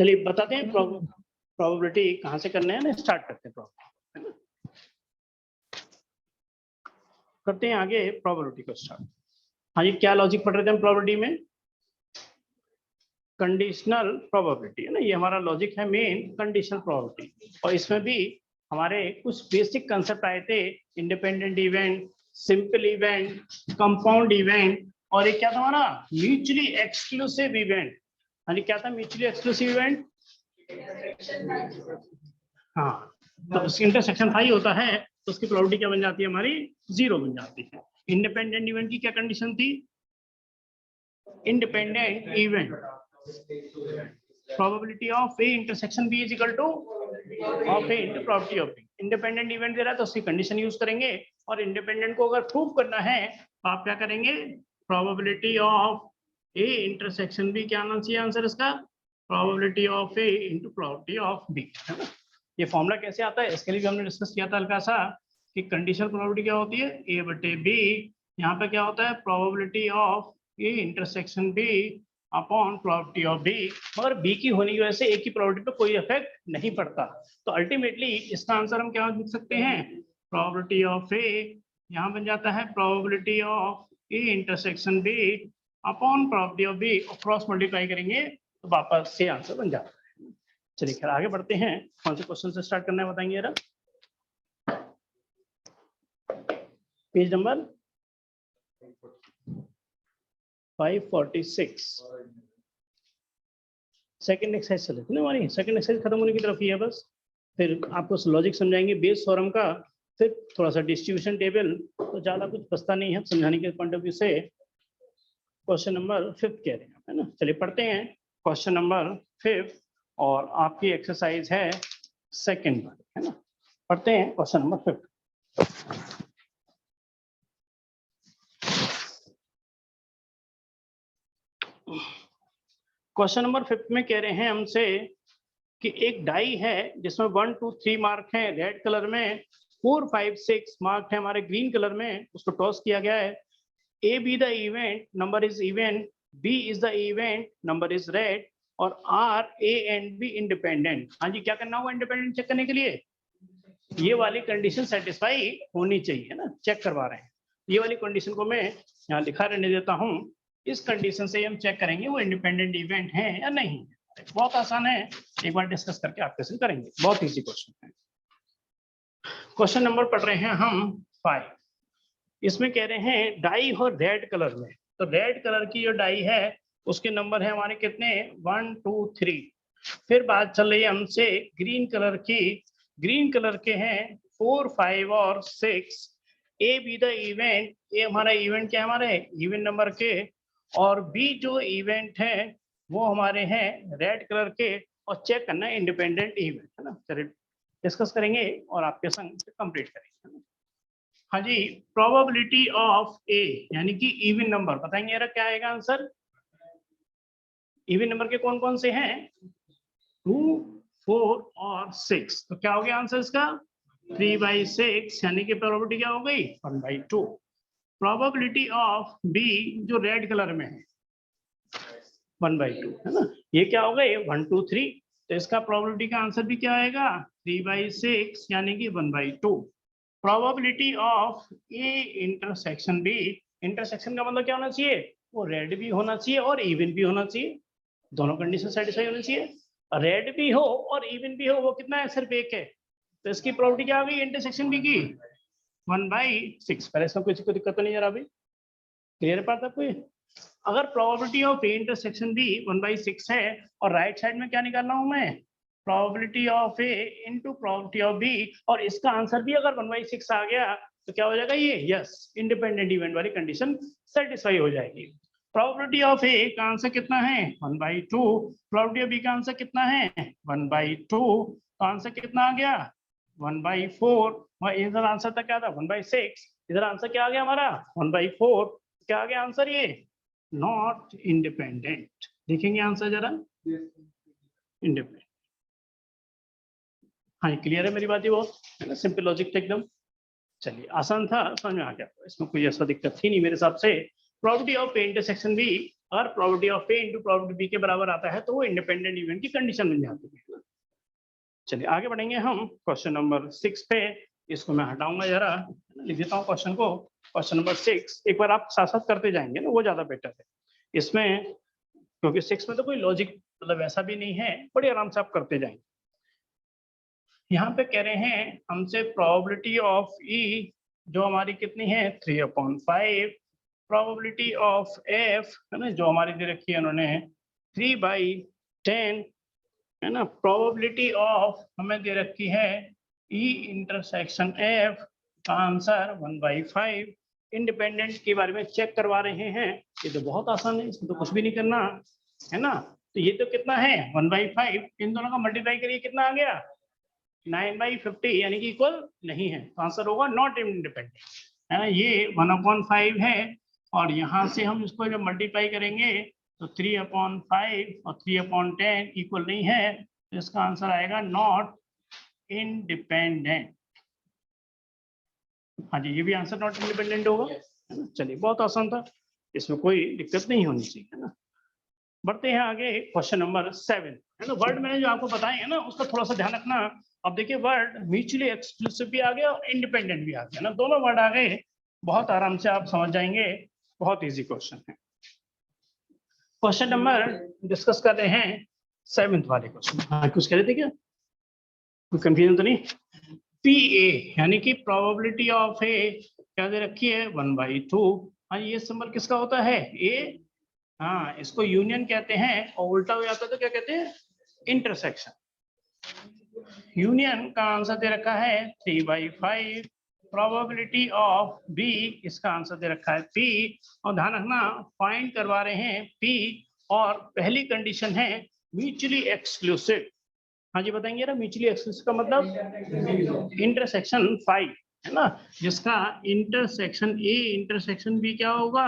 चलिए बताते हैं प्रोबेबिलिटी कहाँ से करना है ना, स्टार्ट करते हैं प्रॉब्लम, है ना। करते हैं आगे प्रोबेबिलिटी को स्टार्ट। हाँ जी, क्या लॉजिक पढ़ रहे थे हम प्रोबेबिलिटी में? कंडीशनल प्रोबेबिलिटी है ना, ये हमारा लॉजिक है मेन, कंडीशनल प्रोबेबिलिटी। और इसमें भी हमारे कुछ बेसिक कंसेप्ट आए थे, independent event, simple event, compound event, और एक क्या था हमारा म्यूचुअली एक्सक्लूसिव इवेंट। हाँ जी, क्या था म्यूचुअली एक्सक्लूसिव इवेंट? हाँ, तो उसकी इंटरसेक्शन हाई होता है तो उसकी प्रोबेबिलिटी क्या बन जाती है हमारी? 0 बन जाती है। इंडिपेंडेंट इवेंट की क्या कंडीशन थी? Independent event probability of A intersection B is equal to of A into probability of B. Independent event दे रहा है तो उसकी कंडीशन यूज करेंगे, और इंडिपेंडेंट को अगर प्रूव करना है तो आप क्या करेंगे? Probability of A intersection B, क्या आना चाहिए आंसर इसका? Probability of A into probability of B, है ना। ये फॉर्मूला कैसे आता है इसके लिए भी हमने डिस्कस किया था हल्का सा, कि कंडीशनल प्रोबेबिलिटी क्या होती है? ए बटे बी। यहाँ पे क्या होता है? Probability of A intersection B upon probability of B. मगर बी की होने की वजह से ए की प्रोबेबिलिटी पे कोई इफेक्ट नहीं पड़ता, तो अल्टीमेटली इसका आंसर हम क्या लिख सकते हैं? प्रोबेबिलिटी ऑफ ए यहाँ बन जाता है probability of A intersection B upon probability of B, और क्रॉस मल्टीप्लाई करेंगे तो वापस से आंसर बन जाता है। चलिए खैर आगे बढ़ते हैं। कौन से क्वेश्चन से स्टार्ट करना है बताएंगे जरा? पेज नंबर 546 सेकंड एक्सरसाइज चले थे ना हमारी। सेकंड एक्सरसाइज खत्म होने की तरफ ही है बस, फिर आपको लॉजिक समझाएंगे बेस थ्योरम का, फिर थोड़ा सा डिस्ट्रीब्यूशन टेबल, तो ज्यादा कुछ बचता नहीं है समझाने के पॉइंट ऑफ व्यू से। क्वेश्चन नंबर 5 कह रहे हैं, है ना। चलिए पढ़ते हैं क्वेश्चन नंबर 5, और आपकी एक्सरसाइज है सेकंड वाली, है ना। पढ़ते हैं क्वेश्चन नंबर 5। क्वेश्चन नंबर 5 में कह रहे हैं हमसे कि एक डाई है जिसमें 1 2 3 मार्क है रेड कलर में, 4 5 6 मार्क है हमारे ग्रीन कलर में, उसको टॉस किया गया है। A be the event, number is even, B is the event, number is red, और are A and B independent. हाँ जी, क्या करना होगा इंडिपेंडेंट चेक करने के लिए? ये वाली कंडीशन सेटिस्फाई होनी चाहिए ना, चेक करवा रहे हैं। ये वाली कंडीशन को मैं यहाँ लिखा रहने देता हूँ। इस कंडीशन से हम चेक करेंगे वो इंडिपेंडेंट इवेंट है या नहीं। बहुत आसान है, एक बार डिस्कस करके आप कैसे करेंगे, बहुत इजी क्वेश्चन है। क्वेश्चन नंबर पढ़ रहे हैं हम 5। इसमें कह रहे हैं डाई हो रेड कलर में, तो रेड कलर की जो डाई है उसके नंबर है हमारे कितने? 1 2 3। फिर बात चल रही है हमसे ग्रीन कलर की, ग्रीन कलर के हैं 4 5 और 6। ए बी द इवेंट, ए हमारा इवेंट क्या है? हमारे इवेंट नंबर के, और बी जो इवेंट है वो हमारे हैं रेड कलर के, और चेक करना है इंडिपेंडेंट इवेंट, है ना। चलिए डिस्कस करेंगे और आपके संग कंप्लीट करेंगे। हाँ जी, प्रोबेबिलिटी ऑफ ए यानी कि इवन नंबर बताएंगे यार, क्या आएगा आंसर? इवन नंबर के कौन कौन से हैं? 2 4 और 6, तो क्या हो गया आंसर इसका? 3/6, यानी कि प्रोबेबिलिटी क्या हो गई? 1/2। प्रोबेबिलिटी ऑफ बी जो रेड कलर में है 1/2, है ना। ये क्या हो गए? 1 2 3, तो इसका प्रोबेबिलिटी का आंसर भी क्या आएगा? 3/6, यानी कि 1/2। Probability of A intersection B, intersection का मतलब क्या होना चाहिए? वो रेड भी होना चाहिए और इवन भी होना चाहिए, दोनों कंडीशन सेटिस्फाई होनी चाहिए। रेड भी हो और इवन भी हो, वो कितना है? सिर्फ एक है, तो इसकी प्रोबेबिलिटी क्या आ गई इंटरसेक्शन बी की? 1/6। पहले इसमें किसी को दिक्कत तो नहीं जरा अभी क्लियर पाता कोई? अगर probability of A intersection B 1/6 है, और राइट साइड में क्या निकालना हूं मैं? Probability of A into probability of B, और इसका आंसर भी अगर 1/6 आ गया तो क्या हो जाएगा? ये यस, इंडिपेंडेंट इवेंट वाली कंडीशन सेटिस्फाई हो जाएगी। प्रोबेबिलिटी ऑफ ए का आंसर कितना है? 1/2। प्रोबेबिलिटी ऑफ बी का आंसर कितना है? 1/2। तो आंसर कितना आ गया? 1/4। इधर आंसर तक क्या था? 1/6। इधर आंसर क्या आ गया हमारा? 1/4। क्या आ गया आंसर? ये नॉट इंडिपेंडेंट। देखेंगे आंसर जरा, इंडिपेंडेंट। हाँ क्लियर है मेरी बात? ये वो है ना, सिंपल लॉजिक था एकदम। चलिए आसान था, समझ में आ गया, इसमें कोई ऐसा दिक्कत थी नहीं मेरे हिसाब से। Probability of A intersection B अगर probability of A into probability B के बराबर आता है तो वो इंडिपेंडेंट इवेंट की कंडीशन बन जाती है। चलिए आगे बढ़ेंगे हम क्वेश्चन नंबर 6 पे। इसको मैं हटाऊंगा जरा, लिख देता हूँ क्वेश्चन को। क्वेश्चन नंबर 6 एक बार आप साथ साथ करते जाएंगे ना, वो ज्यादा बेटर है इसमें, क्योंकि 6 में तो कोई लॉजिक मतलब ऐसा भी नहीं है, बड़े आराम से आप करते जाएंगे। यहाँ पे कह रहे हैं हमसे प्रोबेबिलिटी ऑफ ई जो हमारी कितनी है 3/5, प्रोबेबिलिटी ऑफ एफ है ना जो हमारी दे रखी है उन्होंने 3/10 है ना, प्रोबेबिलिटी ऑफ हमें दे रखी है ई इंटरसेक्शन एफ का आंसर 1/5। इंडिपेंडेंट के बारे में चेक करवा रहे हैं, ये तो बहुत आसान है, इसमें तो कुछ भी नहीं करना है ना। तो ये तो कितना है 1/5, इन दोनों का मल्टीप्लाई करिए कितना आ गया 9/50, यानी कि इक्वल नहीं है, तो आंसर होगा नॉट इंडिपेंडेंट है ना। ये 1/5 है और यहाँ से हम इसको जब मल्टीप्लाई करेंगे तो 3/5 और 3/10 इक्वल नहीं है, तो इसका आंसर आएगा नॉट इंडिपेंडेंट। हाँ जी, ये भी आंसर नॉट इंडिपेंडेंट होगा है ना। चलिए बहुत आसान था, इसमें कोई दिक्कत नहीं होनी चाहिए है ना। बढ़ते हैं आगे क्वेश्चन नंबर 7 है ना। वर्ड मैंने जो आपको बताए हैं ना उसका थोड़ा सा ध्यान रखना। अब देखिए वर्ड म्यूचुअली एक्सक्लूसिव भी आ गया और इंडिपेंडेंट भी आ गया ना, दोनों वर्ड आ गए, बहुत आराम से आप समझ जाएंगे, बहुत इजी क्वेश्चन है। क्वेश्चन नंबर डिस्कस कर रहे हैं 7th वाले क्वेश्चन। हाँ कुछ कह रहे थे क्या, कोई कंफ्यूजन तो नहीं। पी ए यानी कि प्रोबेबिलिटी ऑफ ए क्या दे रखी है 1/2। हाँ ये सिंबल किसका होता है ए, हाँ इसको यूनियन कहते हैं, और उल्टा हो जाता है तो क्या कहते हैं इंटरसेक्शन। यूनियन का आंसर दे रखा है 3/5, प्रोबेबिलिटी ऑफ बी इसका आंसर दे रखा है पी, और ध्यान रखना फाइंड करवा रहे हैं पी, और पहली कंडीशन है म्यूचुअली एक्सक्लूसिव। हाँ जी बताएंगे ना, म्यूचुअली एक्सक्लूसिव का मतलब इंटरसेक्शन 5 है ना, जिसका इंटरसेक्शन ए इंटरसेक्शन बी क्या होगा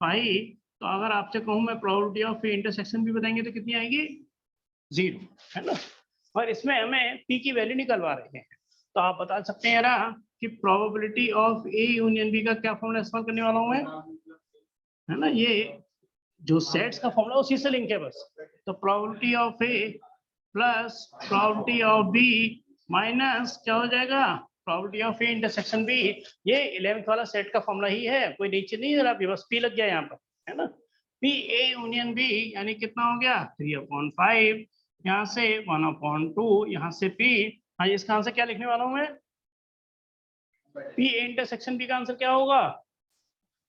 5। तो अगर आपसे कहूं मैं probability of A intersection B बताएंगे तो कितनी आएगी 0 है ना। और इसमें हमें पी की वैल्यू निकलवा रहे हैं, तो आप बता सकते हैं ना कि probability of A union B का क्या फॉर्मूला इस्तेमाल करने वाला हूं मैं, है ना। ये जो सेट्स का फॉर्मूला उसी से लिंक है बस। तो probability of A plus probability of B minus क्या हो जाएगा probability of A intersection B. ये 11th वाला सेट का फॉर्मूला ही है, कोई नीचे नहीं है, बस पी लग गया यहाँ पर है ना। पी ए यूनियन बी यानी कितना हो गया 3/5, यहाँ से 1/2, यहाँ से पी। हाँ इसका आंसर क्या लिखने वाला हूँ मैं, पी ए इंटरसेक्शन बी का आंसर क्या होगा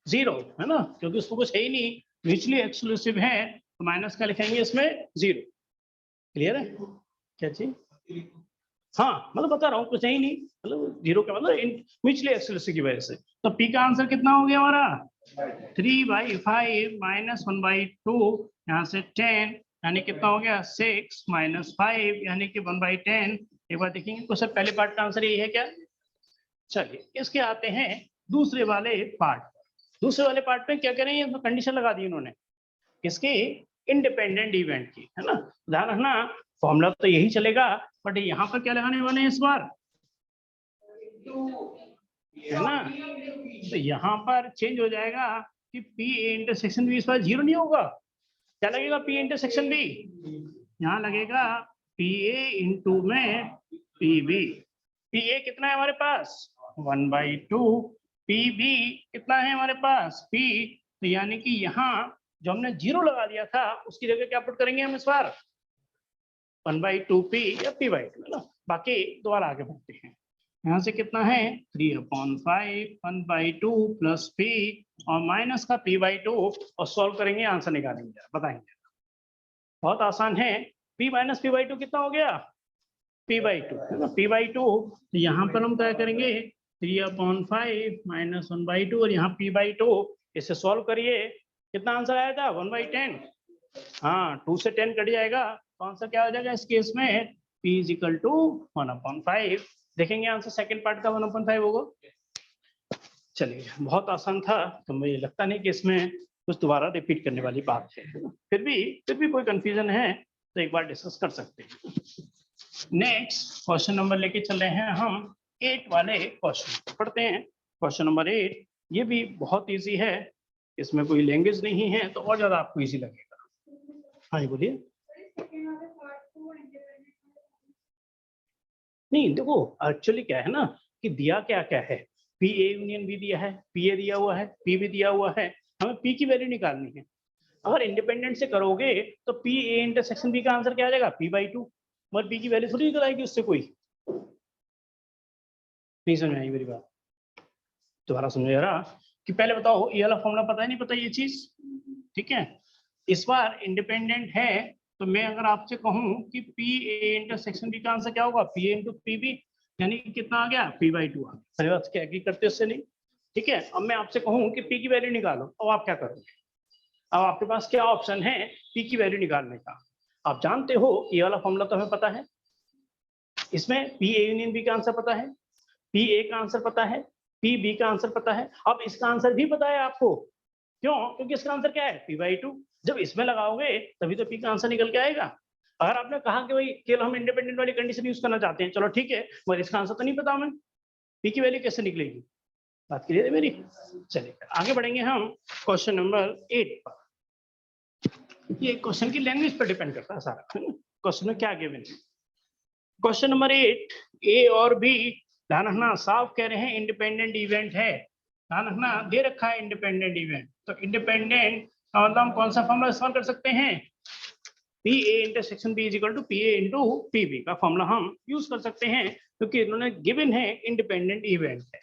0 है ना, क्योंकि उसको कुछ है ही नहीं, म्यूचुअली एक्सक्लूसिव है, तो माइनस का लिखेंगे इसमें 0। क्लियर है क्या चीज, हाँ मतलब बता रहा हूँ कुछ है ही नहीं, मतलब 0 का मतलब म्यूचुअली एक्सक्लूसिव की वजह से। तो पी का आंसर कितना हो गया हमारा 3/5 माइनस 1/2, यहाँ से 10 यानी कितना हो गया 6 माइनस 5 यानी कि 1/10। एक बार देखेंगे क्वेश्चन पहले पार्ट का आंसर यही है क्या। चलिए इसके आते हैं दूसरे वाले पार्ट। दूसरे वाले पार्ट में क्या करें, कंडीशन लगा दी उन्होंने किसकी इंडिपेंडेंट इवेंट की है ना। ध्यान रखना फॉर्मूला तो यही चलेगा, बट यहाँ पर क्या लगाने वाले हैं इस बार है ना। तो यहाँ पर चेंज हो जाएगा कि पी ए इंटरसेक्शन बी इस बार 0 नहीं होगा, क्या लगेगा पी इंटरसेक्शन बी, यहाँ लगेगा पी ए इंटू में पी बी। पी ए कितना है हमारे पास 1/2, पी बी कितना है हमारे पास पी, तो यानी कि यहाँ जो हमने 0 लगा दिया था उसकी जगह क्या पुट करेंगे हम इस बार 1/2 पी या p/2 है ना। बाकी दोबारा आगे बढ़ते हैं, यहाँ से कितना है 3/5 1/2 प्लस p और माइनस का p/2, और सॉल्व करेंगे आंसर निकालेंगे, बताएंगे बहुत आसान है। p माइनस p/2 कितना हो गया p/2 है ना, p/2। तो यहाँ पर हम क्या करेंगे 3/5 माइनस 1/2 और यहाँ p/2, इसे सॉल्व करिए कितना आंसर आया था 1/10। हाँ 2 से 10 कट जाएगा, तो आंसर क्या हो जाएगा इस केस में p इज इक्वल टू 1/5। देखेंगे आंसर सेकंड पार्ट का 1/5 होगा। चलिए बहुत आसान था, तो मुझे लगता नहीं कि इसमें कुछ दोबारा रिपीट करने वाली बात है, फिर भी कोई कंफ्यूजन है तो एक बार डिस्कस कर सकते हैं। नेक्स्ट क्वेश्चन नंबर लेके चल रहे हैं हम 8 वाले क्वेश्चन पढ़ते हैं। क्वेश्चन नंबर 8 ये भी बहुत इजी है, इसमें कोई लैंग्वेज नहीं है तो और ज्यादा आपको इजी लगेगा। हाँ जी बोलिए। नहीं देखो एक्चुअली क्या है ना कि दिया क्या क्या है, पी ए यूनियन भी दिया है, पी ए दिया हुआ है, पी भी दिया हुआ है, हमें पी की वैल्यू निकालनी है। अगर इंडिपेंडेंट से करोगे तो पी ए इंटरसेक्शन बी का आंसर क्या आ जाएगा, p/2, मगर पी की वैल्यू थोड़ी निकल आएगी उससे कोई। नहीं समझ आई मेरी बात, दोबारा समझो जरा कि पहले बताओ ये वाला फॉर्मूला पता है नहीं पता ये चीज, ठीक है। इस बार इंडिपेंडेंट है तो मैं अगर आपसे कहूं कि पी ए इंटरसेक्शन बी का आंसर क्या होगा, P A into P B, यानी कि कितना आ गया, p/2 आ गया। सही बात क्या एग्री करते उससे नहीं, ठीक है। अब मैं आपसे कहूं कि p की वैल्यू निकालो, अब आप क्या करोगे, अब आपके पास क्या ऑप्शन है p की वैल्यू निकालने का। आप जानते हो ये वाला फॉर्मूला तो हमें पता है, इसमें पी ए यूनियन बी का आंसर पता है, पी ए का आंसर पता है, पी बी का आंसर पता है, अब इसका आंसर भी पता है आपको। क्यों, क्योंकि इसका आंसर क्या है, p/2। जब इसमें लगाओगे तभी तो p का आंसर निकल के आएगा। अगर आपने कहा कि भाई केवल हम इंडिपेंडेंट वाली कंडीशन यूज करना चाहते हैं, चलो ठीक है, मगर इसका आंसर तो नहीं पता हमें, p की वैल्यू कैसे निकलेगी, बात क्लियर है मेरी। चलिए आगे बढ़ेंगे हम क्वेश्चन नंबर 8 पर। ये क्वेश्चन की लैंग्वेज पर डिपेंड करता है सारा, है ना, क्वेश्चन में क्या गिवन है। क्वेश्चन नंबर 8, ए और बी, ध्यान रखना साफ कह रहे हैं इंडिपेंडेंट इवेंट है, ध्यान रखना दे रखा है इंडिपेंडेंट इवेंट, तो इंडिपेंडेंट का मतलब हम कौन सा फॉर्मूला इस्तेमाल कर सकते हैं, P A intersection B is equal to P A into P B का फॉर्मूला हम यूज कर सकते हैं, क्योंकि इन्होंने गिवन है इंडिपेंडेंट इवेंट है।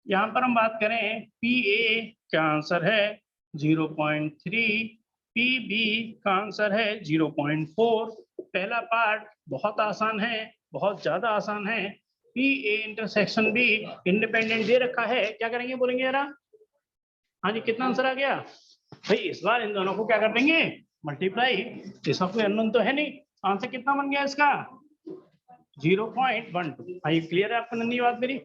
यहाँ पर हम बात करें पी ए का आंसर है 0.3, पी बी का आंसर है 0.4। पहला पार्ट बहुत आसान है, बहुत ज्यादा आसान है। P A intersection be independent they रखा है, क्या करेंगे बोलेंगे जरा, हाँ जी कितना आंसर आ गया भाई, इस बार इन दोनों को क्या कर देंगे, मल्टीप्लाई, इसका कोई अननोन तो है नहीं, आंसर कितना बन गया इसका 0.12। भाई क्लियर है आपको नन्ही बात मेरी,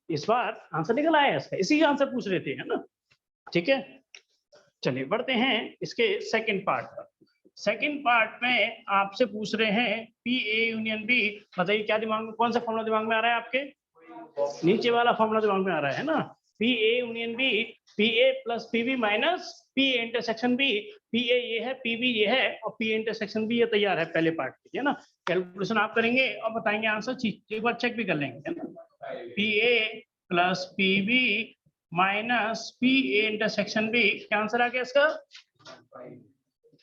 इस बार आंसर निकल आया इसका, इसी का आंसर पूछ रहे थे, है ना, ठीक है। चलिए बढ़ते हैं इसके सेकंड पार्ट पर। सेकंड पार्ट में आपसे पूछ रहे हैं पी ए यूनियन बी, बताइए क्या दिमाग में, कौन सा फॉर्मूला दिमाग में आ रहा है आपके, नीचे वाला फॉर्मूला दिमाग में आ रहा है ना, P A union B, P A plus P B minus P A intersection B, P A ये है, पी बी ये है, और पी ए इंटरसेक्शन बी ये तैयार है पहले पार्ट के, है ना। कैलकुलेशन आप करेंगे और बताएंगे आंसर, एक बार चेक भी कर लेंगे, है ना। P A plus P B minus P A intersection B, क्या आंसर आ गया इसका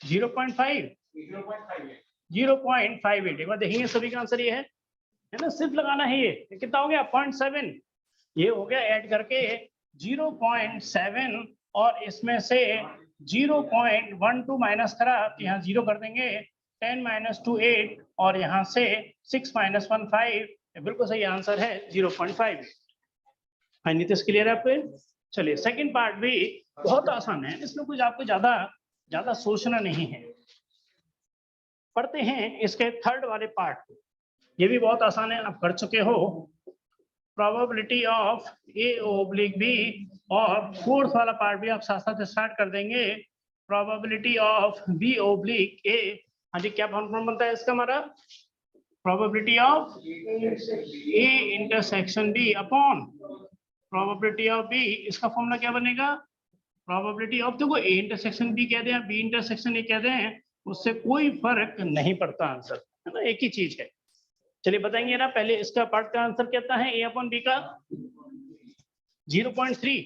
0.5, 0.58। एक बार देखेंगे सभी का आंसर ये है ना, सिर्फ लगाना है ये कितना हो गया 0.7, ये हो गया ऐड करके 0.7, और इसमें से 0.12 माइनस करा तो यहाँ 0 कर देंगे, 10 - 2 8, और यहाँ से 6 - 1 5, बिल्कुल सही आंसर है 0.5। फाइनली तो क्लियर है आपको। चलिए सेकंड पार्ट भी बहुत आसान है, इसमें कुछ आपको ज्यादा सोचना नहीं है। पढ़ते हैं इसके थर्ड वाले पार्ट को, ये भी बहुत आसान है, आप कर चुके हो। Probability of A oblique B, और फोर्थ वाला पार्ट भी आप साथ साथ स्टार्ट कर देंगे, probability of B oblique A. हाँ जी क्या फॉर्मूला बनता है इसका हमारा, probability of A intersection B upon probability of B, इसका फॉर्मूला क्या बनेगा, प्रोबेबिलिटी ऑफ, देखो ए इंटरसेक्शन बी कह दें, बी इंटरसेक्शन ए कह दें, उससे कोई फर्क नहीं पड़ता, आंसर है ना, एक ही चीज है। चलिए बताएंगे ना, पहले इसका पार्ट का आंसर कितना है, ए अपॉन बी का 0.3।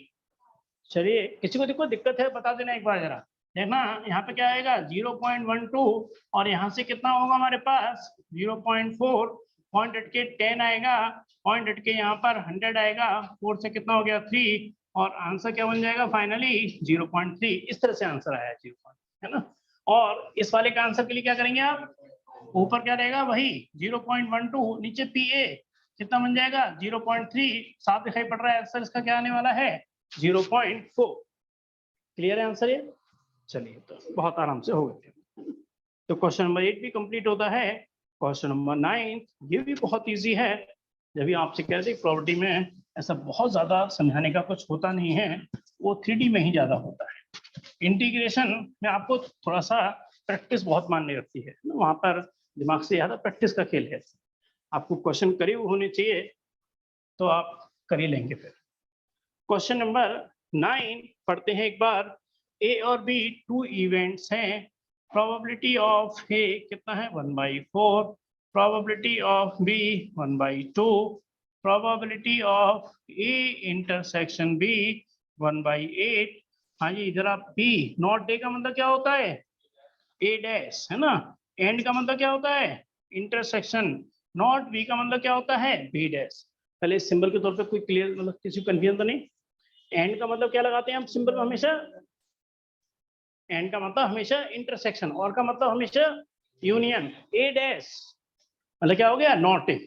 चलिए किसी को देखो दिक्कत है बता देना एक बार जरा, देखना यहाँ पे क्या आएगा 0.12, और यहाँ से कितना होगा हमारे पास 0.4, पॉइंट हट के 10 आएगा, पॉइंट हट के यहाँ पर 100 आएगा, 4 से कितना हो गया 3, और आंसर क्या बन जाएगा फाइनली 0.3। इस तरह से आंसर आया 0, है ना। और इस वाले का आंसर के लिए क्या करेंगे आप, ऊपर क्या रहेगा वही 0.12, नीचे पी ए कितना बन जाएगा 0.3, साफ दिखाई पड़ रहा है आंसर इसका क्या आने वाला है 0.4। क्लियर है आंसर ये। चलिए तो बहुत आराम से हो गए, तो क्वेश्चन नंबर 8 भी कंप्लीट होता है। क्वेश्चन नंबर 9 ये भी बहुत इजी है, जब भी आपसे कह रहे थे प्रॉपर्टी में ऐसा बहुत ज्यादा समझाने का कुछ होता नहीं है, वो 3D में ही ज्यादा होता है। इंटीग्रेशन में आपको थोड़ा सा प्रैक्टिस बहुत माननी रखती है, वहां पर दिमाग से ज्यादा प्रैक्टिस का खेल है। आपको क्वेश्चन करीब होने चाहिए तो आप कर ही लेंगे। फिर क्वेश्चन नंबर 9 पढ़ते हैं एक बार, ए और बी टू इवेंट्स हैं, प्रोबेबिलिटी ऑफ ए कितना है 1/4, probability of B 1/2, probability of A intersection B 1/8। हाँ जी, इधर आप बी नॉट ए का मतलब क्या होता है ए डैश, है ना। एंड का मतलब क्या होता है इंटरसेक्शन, नॉट बी का मतलब क्या होता है बी डैश। पहले इस सिंबल के तौर पे कोई क्लियर मतलब किसी को कंफ्यूजन तो नहीं। एंड का मतलब क्या लगाते हैं हम सिंबल में हमेशा, एंड का मतलब हमेशा इंटरसेक्शन, और का मतलब हमेशा यूनियन। ए डैश मतलब क्या हो गया नॉट ए,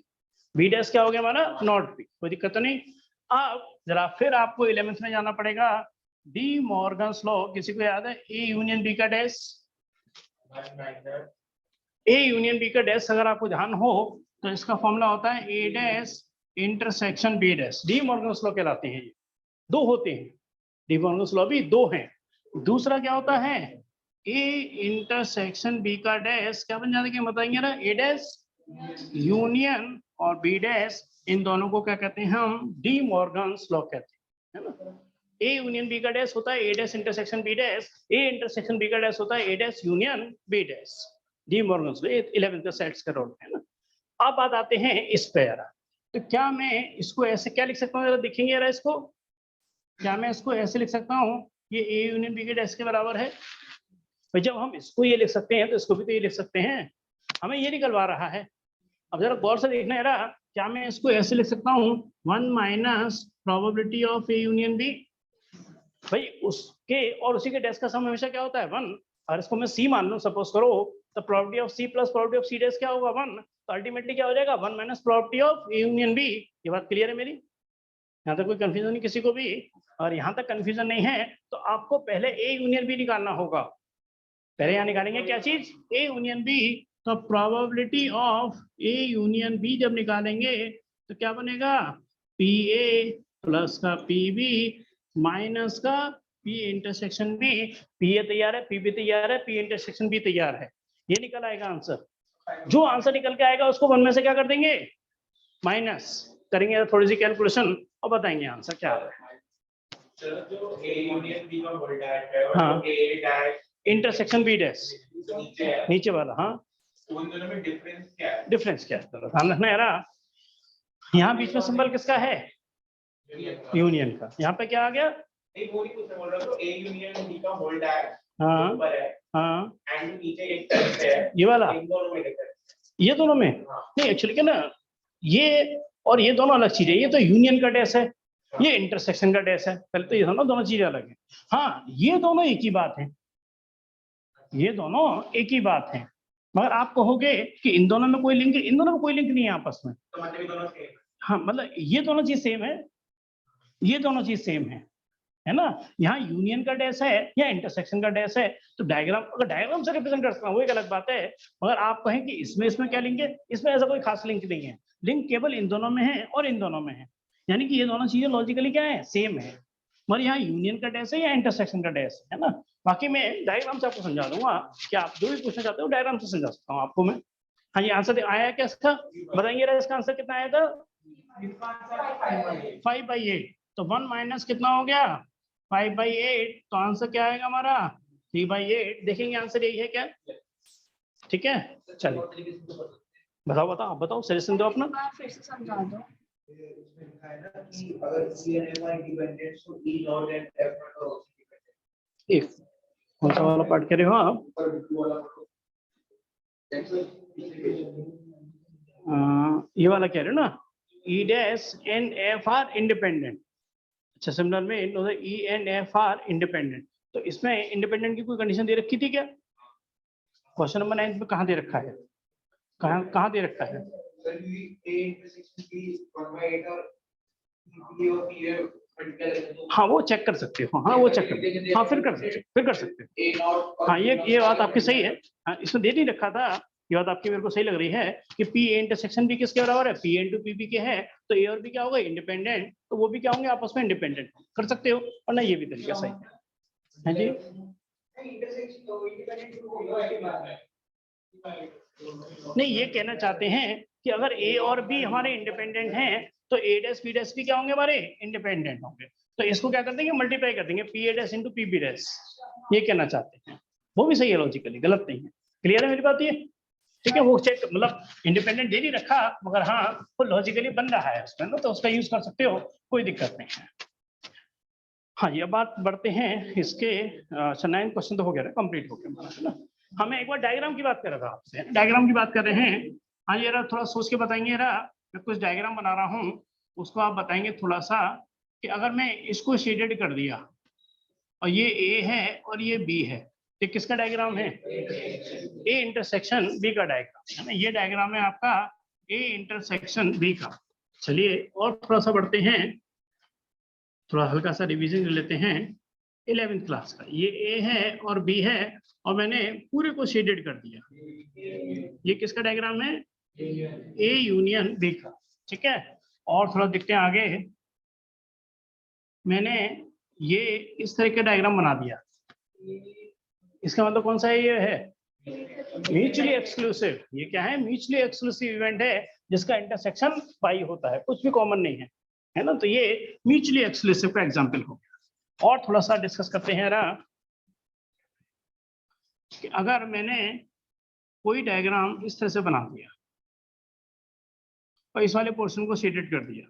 बी डैश क्या हो गया हमारा नॉट बी, कोई दिक्कत तो नहीं। अब जरा फिर आपको 11th में जाना पड़ेगा, डी मॉर्गन्स लॉ किसी को याद है, ए यूनियन बी का डैश, ए यूनियन बी का डैश अगर आपको ध्यान हो तो इसका फॉर्मूला होता है A dash intersection B dash. De Morgan's law कहलाते हैं ये, दो होते हैं, डी मॉर्गन्स लॉ भी दो हैं। दूसरा क्या होता है ए इंटरसेक्शन बी का डैश क्या बन जाता है बताएंगे ना, ए डैश यूनियन और बी डैश, इन दोनों को क्या कहते हैं हम डी मॉर्गन्स लॉ कहते हैं, है ना। ए यूनियन बी का डैश होता है A dash intersection B dash, A intersection B का डैश होता है A dash union B dash. De Morgan's law 11th का सेट्स का रोल है ना। अब बात आते हैं इस पे यार, तो क्या मैं इसको ऐसे क्या लिख सकता हूँ जरा दिखेंगे यार इसको, क्या मैं इसको ऐसे लिख सकता हूँ ये ए यूनियन बी के डैश के बराबर है। भाई जब हम इसको ये लिख सकते हैं तो इसको भी तो ये लिख सकते हैं, हमें ये निकलवा रहा है। अब जरा गौर से देखना यार, क्या मैं इसको ऐसे लिख सकता हूँ 1 minus probability of A union B, भाई उसके और उसी के डैश का सम हमेशा क्या होता है 1। अगर इसको मैं सी मान लूं सपोज करो, तो probability of C plus probability of C dash क्या होगा 1, तो अल्टीमेटली क्या हो जाएगा 1 minus probability of A union B. ये बात क्लियर है मेरी, यहाँ तक कोई कंफ्यूजन नहीं किसी को भी। और यहाँ तक कंफ्यूजन नहीं है तो आपको पहले ए यूनियन बी निकालना होगा। पहले यहाँ निकालेंगे क्या चीज ए यूनियन बी, तो probability of A union B जब निकालेंगे तो क्या बनेगा पी ए प्लस का पी बी माइनस का P intersection B. P A तैयार है, पी बी तैयार है, पी इंटरसेक्शन बी तैयार है, ये निकल आएगा आंसर। जो आंसर निकल के आएगा उसको 1 में से क्या कर देंगे माइनस करेंगे, थोड़ी सी कैलकुलेशन और बताएंगे आंसर क्या आ रहा है। जो ए यूनियन बी का होल डैश है और हाँ, ए डैश इंटरसेक्शन बी डैश नीचे वाला, हाँ उन दोनों में डिफरेंस क्या है? डिफरेंस क्या है ध्यान रखना यार, यहाँ बीच में सिंबल किसका है यूनियन का, यहाँ पे क्या आ गया एक वो ही कुछ बोल रहा हूँ ए यूनियन बी का होल डैश हाँ ऊपर है हाँ एंड नीचे एक तरफ है, ये वाला, इन दोनों में डिफरेंस, ये दोनों में नहीं एक्चुअली क्या ना, ये और ये दोनों अलग चीज है, ये तो यूनियन का डैश है, ये इंटरसेक्शन का डैश है, पहले तो ये दोनों चीजें अलग है। हाँ ये दोनों एक ही बात है, ये दोनों एक ही बात है, मगर आप कहोगे कि इन दोनों में कोई लिंक, इन दोनों में कोई लिंक नहीं है आपस में। तो मतलब ये दोनों सेम। हाँ मतलब ये दोनों चीज सेम है, ये दोनों चीज सेम है ना। यहाँ यूनियन का डैश है या इंटरसेक्शन का डैश है, तो डायग्राम अगर डायग्राम से रिप्रेजेंट कर सकता हूँ वो एक अलग बात है, मगर आप कहें कि इसमें क्या लिंक है, इसमें ऐसा कोई खास लिंक नहीं है, लिंक केवल इन दोनों में है और इन दोनों में है, यानी कि ये दोनों चीजें लॉजिकली क्या है सेम है, मगर यहाँ यूनियन का डैश है या इंटरसेक्शन का डैश है ना। बाकी मैं डायग्राम से आपको समझा दूंगा कि आप जो भी पूछना चाहते हो डायग्राम से समझा सकता हूँ आपको मैं। हाँ ये आंसर आया क्या इसका बताएंगे, इसका आंसर कितना आया था 5/8, तो 1 माइनस कितना हो गया 5/8, तो आंसर क्या आएगा हमारा 3/8। देखेंगे आंसर यही है क्या, ठीक है चलिए बताओ बताओ आप बताओ सजेशन दो अपना। फिर से समझा दो। अगर C and F are independent, so E not and F not are also independent. एक कौन सा वाला पार्ट कह रहे हो आप, ये वाला कह रहे हो ना E dash and F are independent. अच्छा सिमिलर में E and F are independent, तो इसमें इंडिपेंडेंट की कोई कंडीशन दे रखी थी क्या, क्वेश्चन नंबर 9 में कहाँ दे रखा है, कहाँ दे रखा है। हाँ वो चेक कर सकते हो, हाँ वो चेक कर, हाँ फिर कर सकते हो। हाँ ये बात आपकी सही है, हाँ इसमें दे नहीं रखा था, ये बात आपकी मेरे को सही लग रही है कि पी ए इंटरसेक्शन भी किसके बराबर है पी इंटू पी बी के है, तो ए और बी क्या होगा इंडिपेंडेंट, तो वो भी क्या होंगे आपस में इंडिपेंडेंट, कर सकते हो और ना ये भी तरीका सही है जी। नहीं ये कहना चाहते हैं कि अगर ए और बी हमारे इंडिपेंडेंट हैं तो ए डैश बी डैश भी क्या होंगे हमारे इंडिपेंडेंट होंगे, तो इसको क्या कर देंगे मल्टीप्लाई कर देंगे P A dash into P B dash, ये कहना चाहते हैं, वो भी सही है लॉजिकली, गलत नहीं है। क्लियर है मेरी बात ये? ठीक है, वो चेक मतलब इंडिपेंडेंट दे नहीं रखा, मगर हाँ वो लॉजिकली बन रहा है उसमें ना, तो उसका यूज कर सकते हो, कोई दिक्कत नहीं है। हाँ, ये बात बढ़ते हैं इसके। अच्छा 9 क्वेश्चन तो हो गया ना, कंप्लीट हो गया हमारा, है ना। हमें एक बार डायग्राम की बात कर रहा था आपसे, डायग्राम की बात कर रहे हैं। हाँ ये थोड़ा सोच के बताएंगे, मैं कुछ डायग्राम बना रहा हूँ, उसको आप बताएंगे थोड़ा सा कि अगर मैं इसको शेडेड कर दिया और ये ए है और ये बी है, तो किसका डायग्राम है? ए इंटरसेक्शन बी का डायग्राम है ना। ये डायग्राम है आपका ए इंटरसेक्शन बी का। चलिए और थोड़ा सा बढ़ते हैं, थोड़ा हल्का सा रिवीजन कर लेते हैं 11th क्लास का। ये ए है और बी है और मैंने पूरे को शेडेड कर दिया। ये किसका डायग्राम है? ए यूनियन बी का। ठीक है, और थोड़ा देखते हैं आगे। मैंने ये इस तरह का डायग्राम बना दिया, इसका मतलब कौन सा ये है? Mutually exclusive. ये क्या है? म्यूचुअली एक्सक्लूसिव इवेंट है जिसका इंटरसेक्शन पाई होता है, कुछ भी कॉमन नहीं है ना। तो ये म्यूचुअली एक्सक्लूसिव का एग्जांपल हो गया। और थोड़ा सा डिस्कस करते हैं कि अगर मैंने कोई डायग्राम इस तरह से बना दिया और इस वाले पोर्शन को शेडेड कर दिया,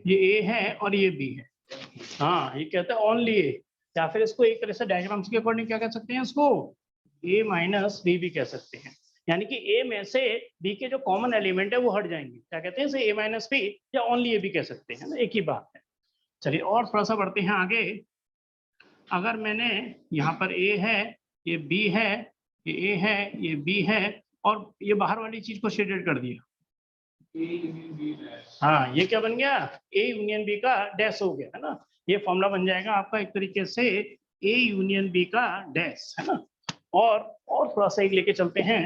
ये ए है और ये बी है। हाँ, ये कहता है ओनली ए, या फिर इसको एक तरह से डायग्राम्स के अकॉर्डिंग क्या कह सकते हैं? इसको ए माइनस बी भी कह सकते हैं। यानी कि ए में से बी के जो कॉमन एलिमेंट है वो हट जाएंगे, क्या कहते हैं इसे? ए माइनस बी या ओनली ए भी कह सकते हैं ना, एक ही बात है। चलिए और थोड़ा सा बढ़ते हैं आगे। अगर मैंने यहाँ पर ए है, ये बी है, ये ए है, ये बी है, और ये बाहर वाली चीज को शेडेड कर दिया, हाँ ये क्या बन गया? ए यूनियन बी का डैश हो गया, है ना। ये फॉर्मूला बन जाएगा आपका एक तरीके से ए यूनियन बी का डैश, है ना। और थोड़ा सा एक लेके चलते हैं।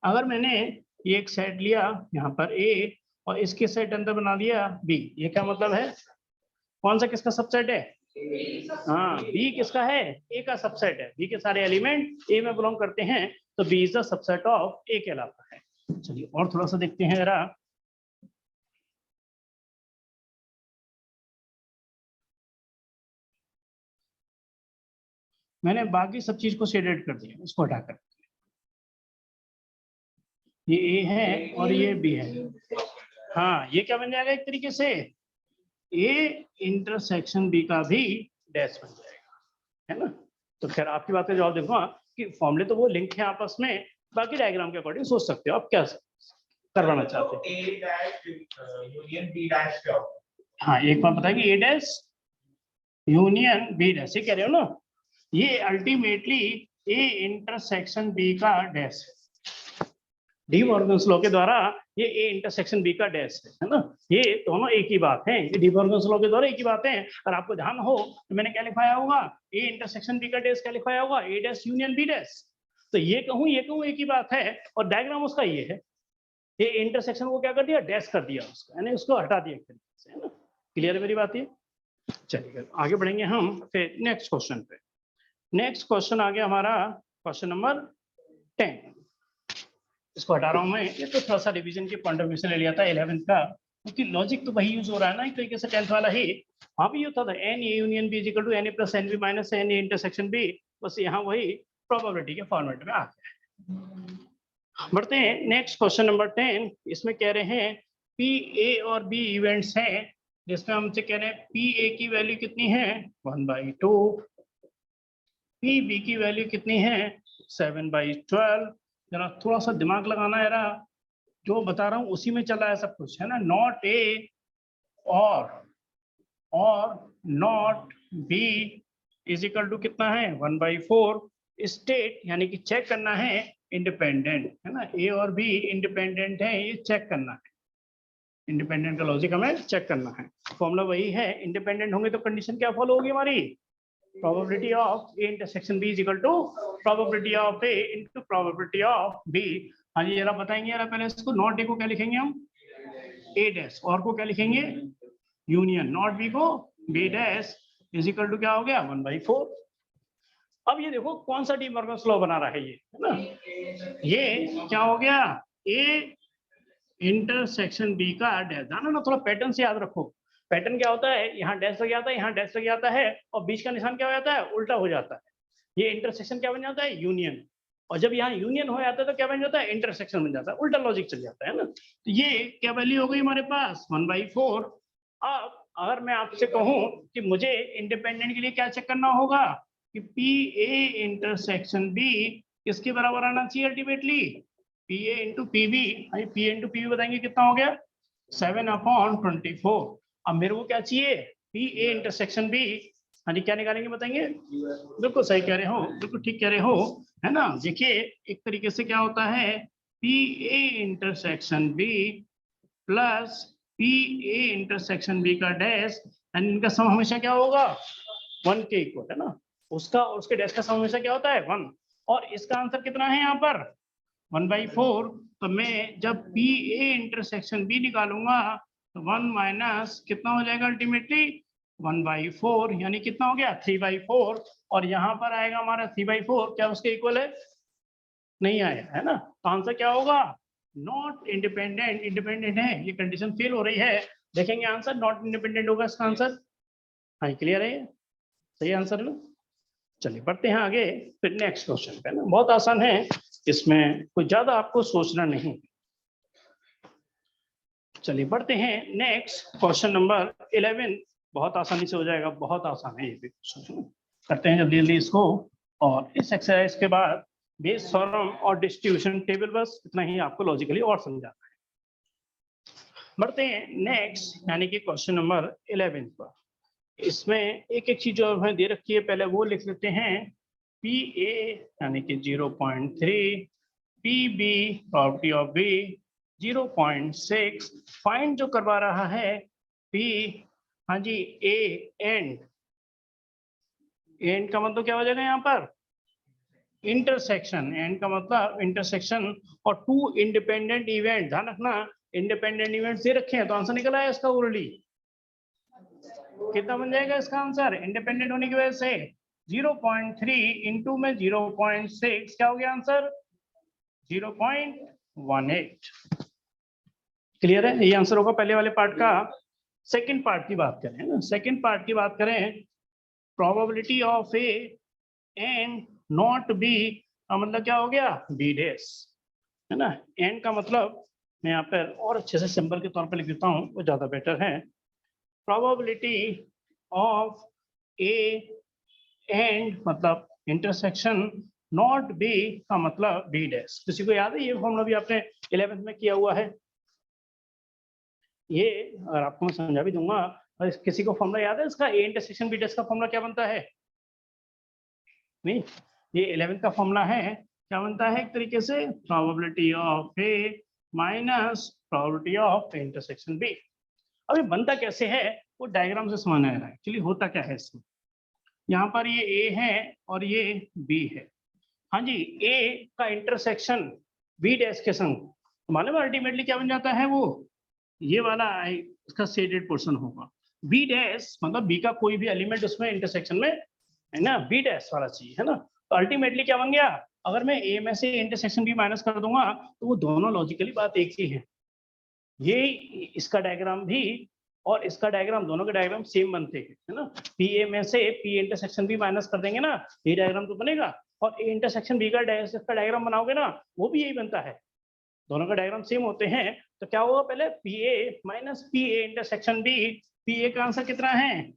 अगर मैंने ये एक सेट लिया यहाँ पर ए और इसके सेट अंदर बना दिया बी, ये क्या मतलब है? कौन सा किसका सबसेट है? हाँ, बी किसका है? ए का सबसेट है। बी के सारे एलिमेंट ए में बिलोंग करते हैं, तो B is the subset of A कहलाता है। चलिए और थोड़ा सा देखते हैं जरा। मैंने बाकी सब चीज को शेडेड कर दिया, इसको हटाकर। ये ए है और ये बी है। हाँ, ये क्या बन जाएगा एक तरीके से? ए इंटरसेक्शन बी का भी डैश बन जाएगा, है ना। तो खैर आपकी बात का जवाब देखो कि फॉर्मूले तो वो लिंक है आपस में, बाकी डायग्राम के अकॉर्डिंग सोच सकते हो आप क्या करवाना चाहते हो। A dash union B dash क्या होगा? हाँ, एक बार बताइए, ए डैश यूनियन बी डैश, ये कह रहे हो ना। ये अल्टीमेटली ए इंटरसेक्शन बी का डैश है। डी मॉर्गन्स लॉ के द्वारा ये ए इंटरसेक्शन बी का डैश है ना। ये दोनों एक ही बात है, ये डी मॉर्गन्स लॉ के द्वारा एक ही बात है। और आपको ध्यान हो तो मैंने क्या लिखाया होगा? ए इंटरसेक्शन बी का डैश क्या लिखाया होगा? ए डैश यूनियन बी डैश। तो ये कहूँ एक ही बात है, और डायग्राम उसका ये है। ये इंटरसेक्शन को क्या कर दिया? डैश कर दिया उसको, यानी उसको हटा दिया एक तरीके से, है ना। क्लियर है मेरी बात ये? चलिए आगे बढ़ेंगे हम फिर नेक्स्ट क्वेश्चन पे। नेक्स्ट क्वेश्चन आ गया हमारा क्वेश्चन नंबर 10। इसको हटा रहा हूं मैं, ये तो थोड़ा सा रिवीजन के पॉइंट ऑफ व्यू से ले लिया था 11th का, क्योंकि लॉजिक तो वही यूज हो रहा है ना एक तरीके से 10th वाला ही। वहां भी होता था N A union B equal to N A plus N B minus N A intersection B, बस यहाँ वही प्रोबेबिलिटी के फॉर्मेट में आ गया। बढ़ते हैं नेक्स्ट क्वेश्चन नंबर 10। इसमें कह रहे हैं पी ए और बी इवेंट्स हैं, जिसमें हमसे कह रहे हैं पी ए की वैल्यू कितनी है? 1/2। पी बी की वैल्यू कितनी है? 7/12। जरा थोड़ा सा दिमाग लगाना है यार, जो बता रहा हूँ उसी में चला है सब कुछ, है ना। नॉट ए और not B is equal to कितना है? 1/4। स्टेट यानी कि चेक करना है इंडिपेंडेंट, है ना। ए और बी इंडिपेंडेंट है, ये चेक करना है। इंडिपेंडेंट का लॉजिक हमें चेक करना है। फॉर्मूला वही है, इंडिपेंडेंट होंगे तो कंडीशन क्या फॉलो होगी हमारी? probability of A intersection B is equal to probability of A into probability of B। हाँ जी, जरा बताएंगे यार पहले इसको। नॉट ए को क्या लिखेंगे हम? A डैश, और को क्या लिखेंगे? यूनियन। नॉट बी को B dash is equal to क्या हो गया? 1/4। अब ये देखो कौन सा डी मॉर्गन्स लॉ बना रहा है ये, है ना। ये क्या हो गया? A इंटरसेक्शन B का डैश। जाना ना, थोड़ा पैटर्न से याद रखो। पैटर्न क्या होता है, यहाँ डैश लग जाता है, यहाँ डैश लग जाता है, और बीच का निशान क्या हो जाता है, उल्टा हो जाता है। ये इंटरसेक्शन क्या बन जाता है, यूनियन। और जब यहाँ यूनियन हो जाता है तो क्या बन जाता है, इंटरसेक्शन बन जाता है, उल्टा लॉजिक चल जाता है ना। तो ये क्या वैल्यू हो गई हमारे पास 1/4। अब अगर मैं आपसे कहूं कि मुझे इंडिपेंडेंट के लिए क्या चेक करना होगा कि पी ए इंटरसेक्शन बी किसके बराबर आना चाहिए ultimately, P A into P B. P A into P B बताएंगे कितना हो गया, 7/24। अब मेरे को क्या चाहिए, पी ए इंटरसेक्शन बी। हाँ जी, क्या निकालेंगे बताएंगे। बिल्कुल सही कह रहे हो, बिल्कुल ठीक कह रहे हो, है ना। देखिए एक तरीके से क्या होता है, P A intersection B plus P A intersection B का डैश, एंड इनका सम हमेशा क्या होगा, 1 के इक्वल, है ना। उसका और उसके डैश का सम हमेशा क्या होता है, 1। और इसका आंसर कितना है यहाँ पर, 1/4। तो मैं जब पी ए इंटरसेक्शन बी निकालूंगा तो 1 माइनस कितना हो जाएगा अल्टीमेटली 1/4, यानी कितना हो गया 3/4। और यहाँ पर आएगा हमारा 3/4, क्या उसके इक्वल है, नहीं आया, है ना। तो आंसर क्या होगा, नॉट इंडिपेंडेंट। इंडिपेंडेंट है, ये कंडीशन फेल हो रही है। देखेंगे आंसर नॉट इंडिपेंडेंट होगा इसका आंसर। हाँ क्लियर है, सही आंसर है ना। चलिए बढ़ते हैं आगे, फिर नेक्स्ट क्वेश्चन पे ना, बहुत आसान है, इसमें कोई ज्यादा आपको सोचना नहीं। चलिए बढ़ते हैं नेक्स्ट क्वेश्चन नंबर 11। बहुत आसानी से हो जाएगा, बहुत आसान है ये भी क्वेश्चन। करते हैं जल्दी जल्दी इसको। और इस एक्सरसाइज के बाद बेस थ्योरम और डिस्ट्रीब्यूशन टेबल, बस इतना ही आपको लॉजिकली और समझाना है। बढ़ते हैं नेक्स्ट, यानी कि क्वेश्चन नंबर 11 पर। इसमें एक एक चीज और दे रखी है, पहले वो लिख लेते हैं। पी ए यानी कि 0.3, P B property of B 0.6। Find जो करवा रहा है पी, हाँ जी, ए एंड। एंड का मतलब क्या हो जाएगा यहाँ पर, इंटरसेक्शन। एंड का मतलब इंटरसेक्शन और टू इंडिपेंडेंट इवेंट। ध्यान रखना इंडिपेंडेंट इवेंट्स दे रखे हैं, तो आंसर निकला है इसका ओरली। कितना बन जाएगा इसका आंसर, इंडिपेंडेंट होने की वजह से 0.3 इंटू में 0.6, क्या हो गया आंसर 0.18। क्लियर है, ये आंसर होगा पहले वाले पार्ट का। सेकंड पार्ट की बात करें ना, सेकंड पार्ट की बात करें, probability of A and not be का मतलब क्या हो गया, बी डैश, है ना। एंड का मतलब मैं यहाँ पर और अच्छे से सिंबल के तौर पर लिख देता हूँ, वो ज्यादा बेटर है। प्रोबेबिलिटी ऑफ ए एंड मतलब इंटरसेक्शन नॉट बी का मतलब बी डैश। किसी को याद है, ये फॉर्मूला भी आपने 11th में किया हुआ है। ये अगर आपको मैं समझा भी दूंगा, और किसी को फॉर्मूला याद है इसका, ए इंटरसेक्शन बी डैश का फॉर्मूला क्या बनता है, नहीं, ये 11th का फॉर्मूला है, क्या बनता है एक तरीके से, probability of A minus probability of intersection B. अभी बनता कैसे है वो डायग्राम से समझ आ रहा है। एक्चुअली होता क्या है इसमें, यहाँ पर ये ए है और ये बी है। हाँ जी, ए का इंटरसेक्शन बी डैश के संग, तो मालूम है अल्टीमेटली क्या बन जाता है, वो ये वाला इसका शेडेड पोर्शन होगा। बी डैश मतलब बी का कोई भी एलिमेंट उसमें इंटरसेक्शन में है ना, बी डैश वाला चाहिए, है ना। तो अल्टीमेटली क्या बन गया, अगर मैं ए में से इंटरसेक्शन बी माइनस कर दूंगा तो वो दोनों लॉजिकली बात एक ही है। ये इसका डायग्राम भी और इसका डायग्राम, दोनों के डायग्राम सेम बनते हैं, है ना। पी ए में से पी इंटरसेक्शन बी माइनस कर देंगे ना, ये डायग्राम तो बनेगा। और ए इंटरसेक्शन बी का डायग्राम बनाओगे ना, वो भी यही बनता है, दोनों का डायग्राम सेम होते हैं। तो क्या होगा, पहले P A minus P A intersection B. P A का आंसर कितना है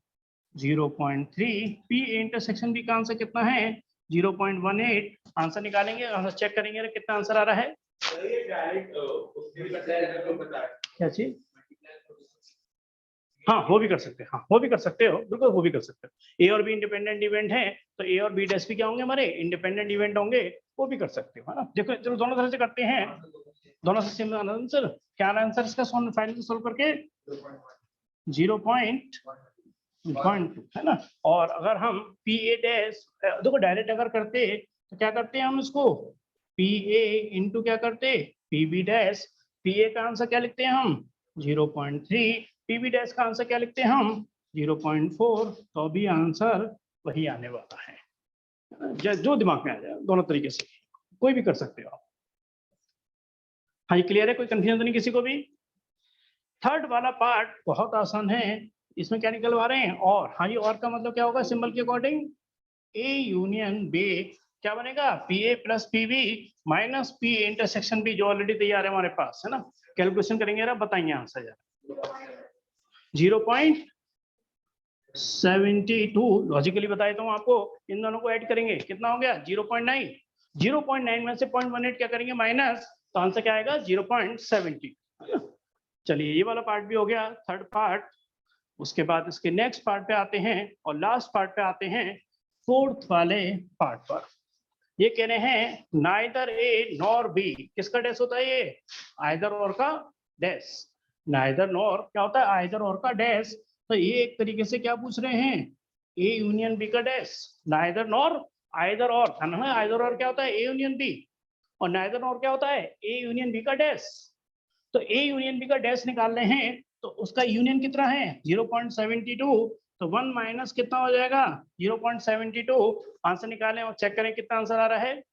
0.3, पी ए इंटरसेक्शन बी का आंसर कितना है 0.18। आंसर निकालेंगे, आंसर चेक करेंगे कितना आंसर आ रहा है। क्या चीज, हाँ वो भी कर सकते हैं, हाँ वो भी कर सकते हो, बिल्कुल वो भी कर सकते हो। ए और बी इंडिपेंडेंट इवेंट है, तो ए और बी डैश भी क्या होंगे हमारे इंडिपेंडेंट इवेंट होंगे, वो भी कर सकते हो, है ना। देखो चलो दोनों तरह से करते हैं, दोनों से सेम आंसर। क्या आंसर इसका फाइनल सोल्व करके 0.12, है ना। और अगर हम पी ए डैश, देखो डायरेक्ट अगर करते तो क्या करते हैं हम इसको, पी ए इंटू क्या करते, P B dash. P A का आंसर क्या लिखते हैं हम 0.3, पी बी डैश का आंसर क्या लिखते हैं हम 0.4। तो अभी आंसर वही आने वाला है, जो दिमाग में आ जाए, दोनों तरीके से कोई भी कर सकते हो आप। हाँ ये क्लियर है, कोई कंफ्यूजन नहीं किसी को भी। थर्ड वाला पार्ट बहुत आसान है, इसमें क्या निकलवा रहे हैं और, हाँ ये और का मतलब क्या होगा सिंबल के अकॉर्डिंग, ए यूनियन बी क्या बनेगा, P A plus P B minus P intersection B, जो ऑलरेडी तैयार है हमारे पास, है ना। कैलकुलेशन करेंगे जरा, बताइए आंसर जरा। 0.72 लॉजिकली बताए तो आपको, इन दोनों को ऐड करेंगे कितना हो गया 0.9, 0.9 में से 0.18 क्या करेंगे माइनस, तो आंसर क्या आएगा 0.70। चलिए ये वाला पार्ट भी हो गया, थर्ड पार्ट। उसके बाद इसके नेक्स्ट पार्ट पे आते हैं और लास्ट पार्ट पे आते हैं, फोर्थ वाले पार्ट पर। ये कह रहे हैं नाइदर ए नॉर बी, किसका डैश होता है ये, आइदर और का डैश। नाइदर नॉर क्या होता है, आइदर और का डैश। तो ये एक तरीके से क्या पूछ रहे हैं, ए यूनियन बी का डैश। नाइदर नॉर आइदर और, आइदर और क्या होता है ए यूनियन बी, और नाइदर नॉर क्या होता है ए यूनियन बी का डैश। तो ए यूनियन बी का डैश निकाल रहे हैं, तो उसका यूनियन कितना है 0.72, तो 1 माइनस कितना हो जाएगा 0.72। आंसर निकालें और चेक करें कितना आंसर आ रहा है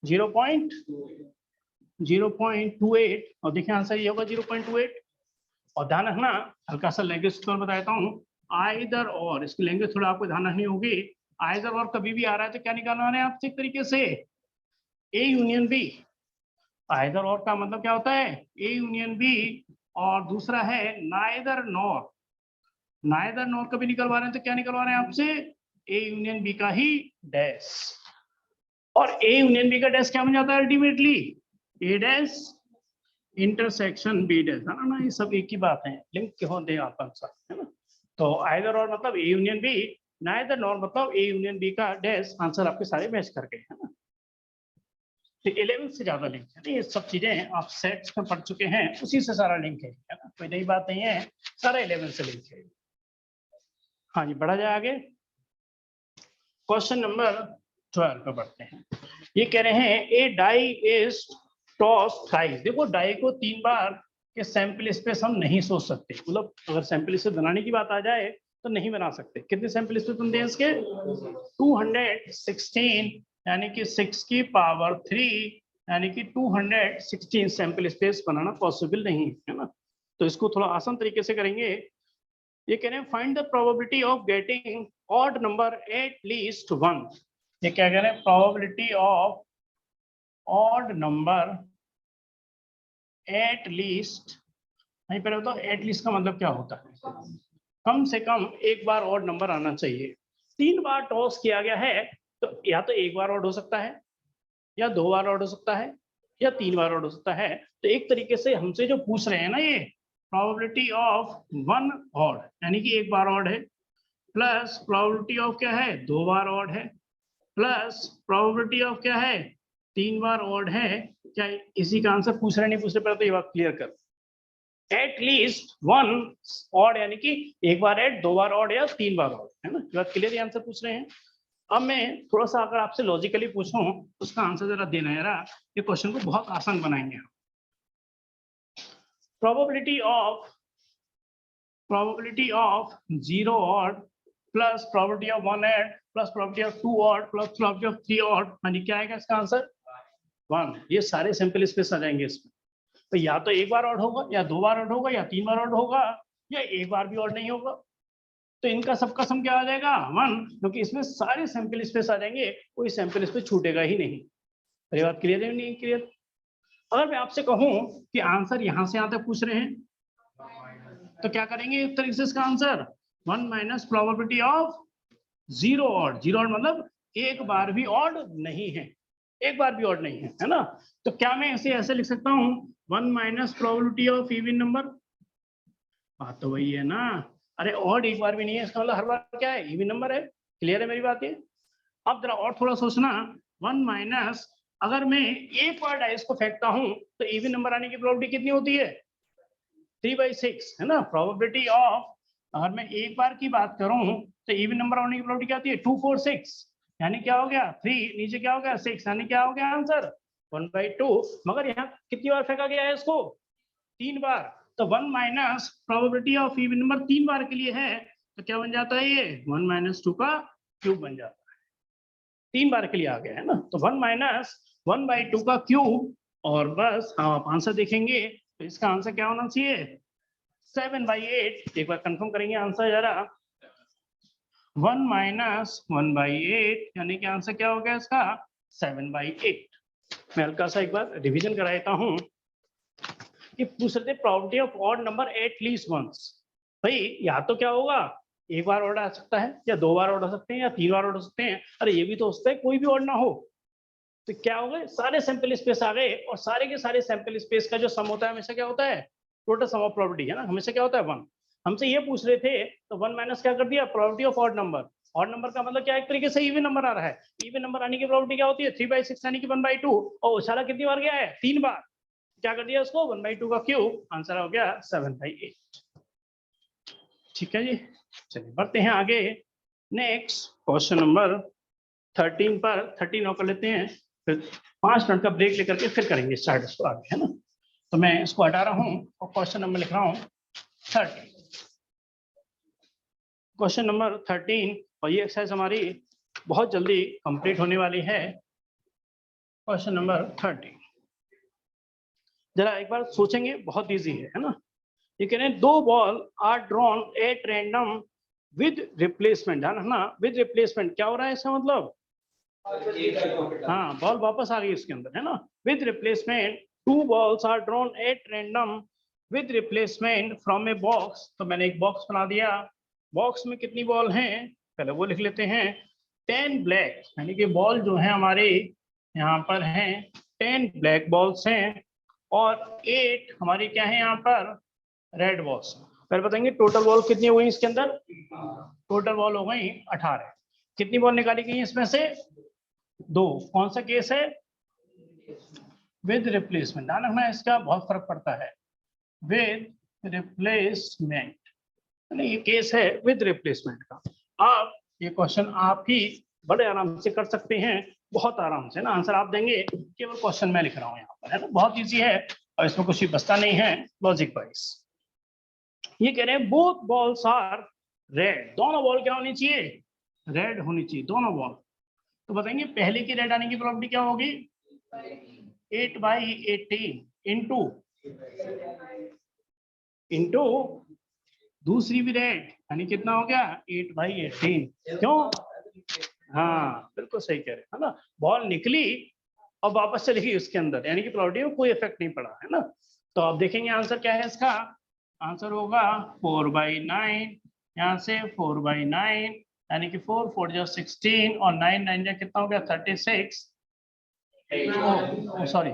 0.28, और देखिए आंसर ये होगा 0.28। और ध्यान रखना, हल्का सा लैंग्वेज तो बता देता हूँ, आइदर और, इसकी लैंग्वेज थोड़ा आपको ध्यान रखनी होगी। आइदर और कभी भी आ रहा है तो क्या निकालना है आपसे एक तरीके से ए यूनियन बी। आइदर और का मतलब क्या होता है ए यूनियन बी, और दूसरा है नाइदर नॉर। नाइदर नॉर कभी निकलवा रहे हैं तो क्या निकलवा रहे हैं आपसे ए यूनियन बी का ही डैश। और ए यूनियन बी का डैश क्या बन जाता है अल्टीमेटली ए डैश इंटरसेक्शन बी डैश, है ना। ये सब एक ही बात है, लिंक क्यों दे आप आंसर, है ना। तो आइदर और मतलब A union B, neither nor मतलब ए यूनियन बी का डैश, आंसर आपके सारे मैच कर गए, है ना। तो 11 से ज्यादा लिंक है ना, ये सब चीजें आप सेट्स में पढ़ चुके हैं, उसी से सारा लिंक है ना, कोई नई बात नहीं है, सारा 11 से लिंक है। हाँ जी बढ़ा जाए आगे, क्वेश्चन नंबर 12 पे बढ़ते हैं। ये कह रहे हैं ए डाई इज टॉस थ्राइस। देखो डाई को 3 बार के सैंपल स्पेस हम नहीं सोच सकते, मतलब अगर सैंपल स्पेस बनाने की बात आ जाए तो नहीं बना सकते। कितने सैंपल स्पेस बनते हैं इसके 216, यानी कि 6 की पावर 3, यानी कि 216 सैंपल स्पेस बनाना पॉसिबल नहीं है ना। तो इसको थोड़ा आसान तरीके से करेंगे। ये कह रहे हैं find the probability of getting odd number at least 1। ये क्या कह रहे हैं probability of odd number at least, नहीं पहले बताओ एट लीस्ट का मतलब क्या होता है, कम से कम एक बार ऑड नंबर आना चाहिए। 3 बार टॉस किया गया है, तो या तो एक बार ऑड हो सकता है, या 2 बार ऑड हो सकता है, या 3 बार ऑड हो सकता है। तो एक तरीके से हमसे जो पूछ रहे हैं ना, ये प्रोबेबिलिटी ऑफ 1 ऑड, यानी कि एक बार ऑड है, प्लस प्रोबेबिलिटी ऑफ क्या है 2 बार ऑड है, प्लस प्रोबेबिलिटी ऑफ क्या है 3 बार ऑड है। क्या इसी का आंसर पूछ रहे नहीं पूछ रहे, पहले तो ये बात क्लियर कर। एट लीस्ट 1 ऑड यानी कि एक बार ऐड, 2 बार ऑड या 3 बार ऑड, है ना। ये बात क्लियर, आंसर पूछ रहे हैं। अब मैं थोड़ा सा अगर आपसे लॉजिकली पूछूं उसका आंसर जरा देना जरा, ये क्वेश्चन को बहुत आसान बनाएंगे हम। Probability of 0 odd plus probability of 1 add plus probability of 2 odd plus probability of 3 odd, यानी क्या आएगा इसका आंसर 1। ये सारे सैंपल स्पेस आ जाएंगे इसमें। तो या तो एक बार ऑड होगा, या 2 बार ऑड होगा, या 3 बार ऑड होगा, या एक बार भी ऑड नहीं होगा। तो इनका सबका सम क्या आ जाएगा 1, क्योंकि इसमें सारे सैंपल स्पेस आ जाएंगे, कोई सैंपल स्पेस छूटेगा ही नहीं। ये बात क्लियर है नहीं क्लियर। अगर मैं आपसे कहूं कि आंसर यहां से यहां तक पूछ रहे हैं, तो क्या करेंगे एक तरीके से इसका answer 1 minus probability of 0 odd. 0 odd मतलब एक बार भी ऑड नहीं है, एक बार भी ऑड नहीं है, है ना। तो क्या मैं इसे ऐसे लिख सकता हूँ 1 minus probability of even number. बात तो वही है ना, अरे ऑड एक बार भी नहीं है, इसका मतलब हर बार क्या है इवन नंबर है। क्लियर है मेरी बात ये। अब जरा और थोड़ा सोचना, 1 माइनस, अगर मैं एक बार डाइस को फेंकता हूं तो इवन नंबर आने की प्रोबेबिलिटी कितनी होती है 3/6, है ना। प्रोबेबिलिटी ऑफ, अगर मैं एक बार की बात करूं तो इवन नंबर आने की प्रोबेबिलिटी क्या होती है 2 4 6, यानी क्या हो गया 3, नीचे क्या हो गया 6, यानी क्या हो गया आंसर 1/2। मगर यहाँ कितनी बार फेंका गया है इसको 3 बार। तो 1 minus probability of even number 3 बार के लिए है, तो क्या बन जाता है ये 1 माइनस 2 का क्यूब बन जाता है। 3 बार के लिए आ गया है ना, तो 1 माइनस 1/2 का क्यूब। और बस हाँ आप आंसर देखेंगे तो इसका आंसर क्या होना चाहिए 7/8, एक बार कंफर्म करेंगे आंसर जरा। 1 माइनस 1/8 यानी कि आंसर क्या हो गया इसका 7/8। मैं हल्का सा एक बार रिवीजन करा देता हूँ कि पूछ रहे थे property of odd number at least once. भाई या तो क्या होगा, एक बार ऑर्डर आ सकता है, या 2 बार ऑर्डर सकते हैं, या 3 बार ऑर्डर सकते हैं। अरे ये भी तो हो सकता है कोई भी ऑर्डर ना हो। तो क्या हो गए, सारे सैंपल स्पेस आ गए, और सारे के सारे सैंपल स्पेस का जो सम होता है हमेशा क्या होता है, टोटल सम ऑफ प्रॉपर्टी है ना, हमेशा क्या होता है 1। हमसे ये पूछ रहे थे तो 1 माइनस क्या कर दिया, property of odd number. Odd number का मतलब क्या, एक तरीके से इवन नंबर आ रहा है। इवन नंबर आने की प्रॉपर्टी क्या होती है, 3/6 यानी कि 1/2। और उछाला कितनी बार गया है, 3 बार। क्या कर दिया उसको, 1/2 का क्यूब, आंसर हो गया 7/8। ठीक है जी, चलिए बढ़ते हैं आगे। नेक्स्ट क्वेश्चन नंबर 13 पर 13 और कर लेते हैं, फिर 5 मिनट का ब्रेक लेकर के फिर करेंगे स्टार्ट इसको आगे, है ना। तो मैं इसको हटा रहा हूँ और क्वेश्चन नंबर लिख रहा हूँ 13। क्वेश्चन नंबर 13, और ये एक्सरसाइज हमारी बहुत जल्दी कंप्लीट होने वाली है। क्वेश्चन नंबर 13 जरा एक बार सोचेंगे, बहुत इजी है ना। ये कह रहे हैं 2 ball are drawn at random with replacement. ध्यान रखना, विद रिप्लेसमेंट क्या हो रहा है इसका मतलब, हाँ बॉल वापस आ गई उसके अंदर, है ना। With replacement 2 balls are drawn at random with replacement from a box. तो मैंने एक बॉक्स बना दिया, बॉक्स में कितनी बॉल हैं, पहले वो लिख लेते हैं। 10 ब्लैक, यानी कि बॉल जो है हमारे यहाँ पर हैं 10 ब्लैक बॉल्स हैं, और 8 हमारी क्या है यहाँ पर, रेड बॉल्स। फिर बताएंगे टोटल बॉल कितनी हो गई इसके अंदर, टोटल बॉल हो गई 18। कितनी बॉल निकाली गई इसमें से, 2। कौन सा केस है, विद रिप्लेसमेंट। ध्यान रखना इसका बहुत फर्क पड़ता है, विद रिप्लेसमेंट ये केस है विद रिप्लेसमेंट का। आप ये क्वेश्चन आप ही बड़े आराम से कर सकते हैं, बहुत आराम से ना। आंसर आप देंगे, केवल क्वेश्चन मैं लिख रहा हूँ यहाँ पर, है ना। बहुत इजी है और इसमें कुछ भी बचता नहीं है लॉजिक वाइज। ये कह रहे हैं बोथ बॉल्स आर रेड, दोनों बॉल क्या होनी चाहिए, रेड होनी चाहिए दोनों बॉल। तो बताएंगे पहले की रेड आने की प्रॉपर्टी क्या होगी, 8/18 इंटू दूसरी भी रेड, यानी कितना हो गया 8/18। क्यों, हाँ बिल्कुल सही कह रहे हैं, है ना। बॉल निकली और वापस चली गई उसके अंदर, यानी कि प्रॉपर्टी में कोई इफेक्ट नहीं पड़ा, है ना। तो आप देखेंगे आंसर क्या है इसका, आंसर होगा 4/9, यहाँ से 4/9, यानी कि 4 4 जा 16 और 9 9 जा कितना हो गया 36। सॉरी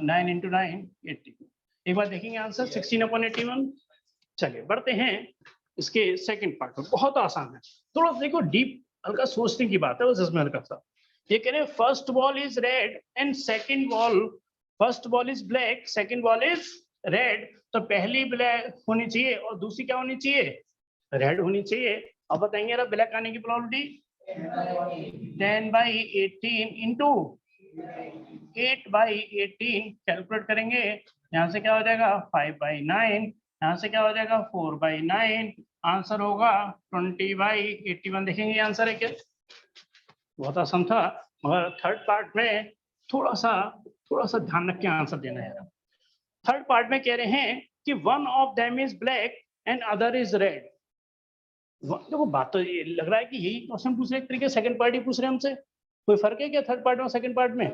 9 × 9 80। एक बार देखेंगे आंसर 16/81। चलिए बढ़ते हैं इसके सेकंड पार्ट में, बहुत आसान है, थोड़ा देखो डीप हल्का सोचने की बात है बस इसमें हल्का सा। ये कह रहे हैं first ball is red and second ball, first ball is black second ball is red. तो पहली ब्लैक होनी चाहिए और दूसरी क्या होनी चाहिए, रेड होनी चाहिए। अब बताएंगे ब्लैक आने की प्रोबेबिलिटी 10/18 इंटू 8/18 कैलकुलेट करेंगे, यहाँ से क्या हो जाएगा 5/9, यहाँ से क्या हो जाएगा 4/9, आंसर होगा 20/81। देखेंगे आंसर है क्या, बहुत आसान था, मगर थर्ड पार्ट में थोड़ा सा ध्यान रख के आंसर देना है। थर्ड पार्ट में कह रहे हैं कि one of them is black and other is red. देखो बात तो ये लग रहा है कि यही क्वेश्चन पूछ रहे एक तरीके सेकंड पार्ट ही पूछ रहे हमसे, कोई फर्क है क्या थर्ड पार्ट में सेकंड पार्ट में।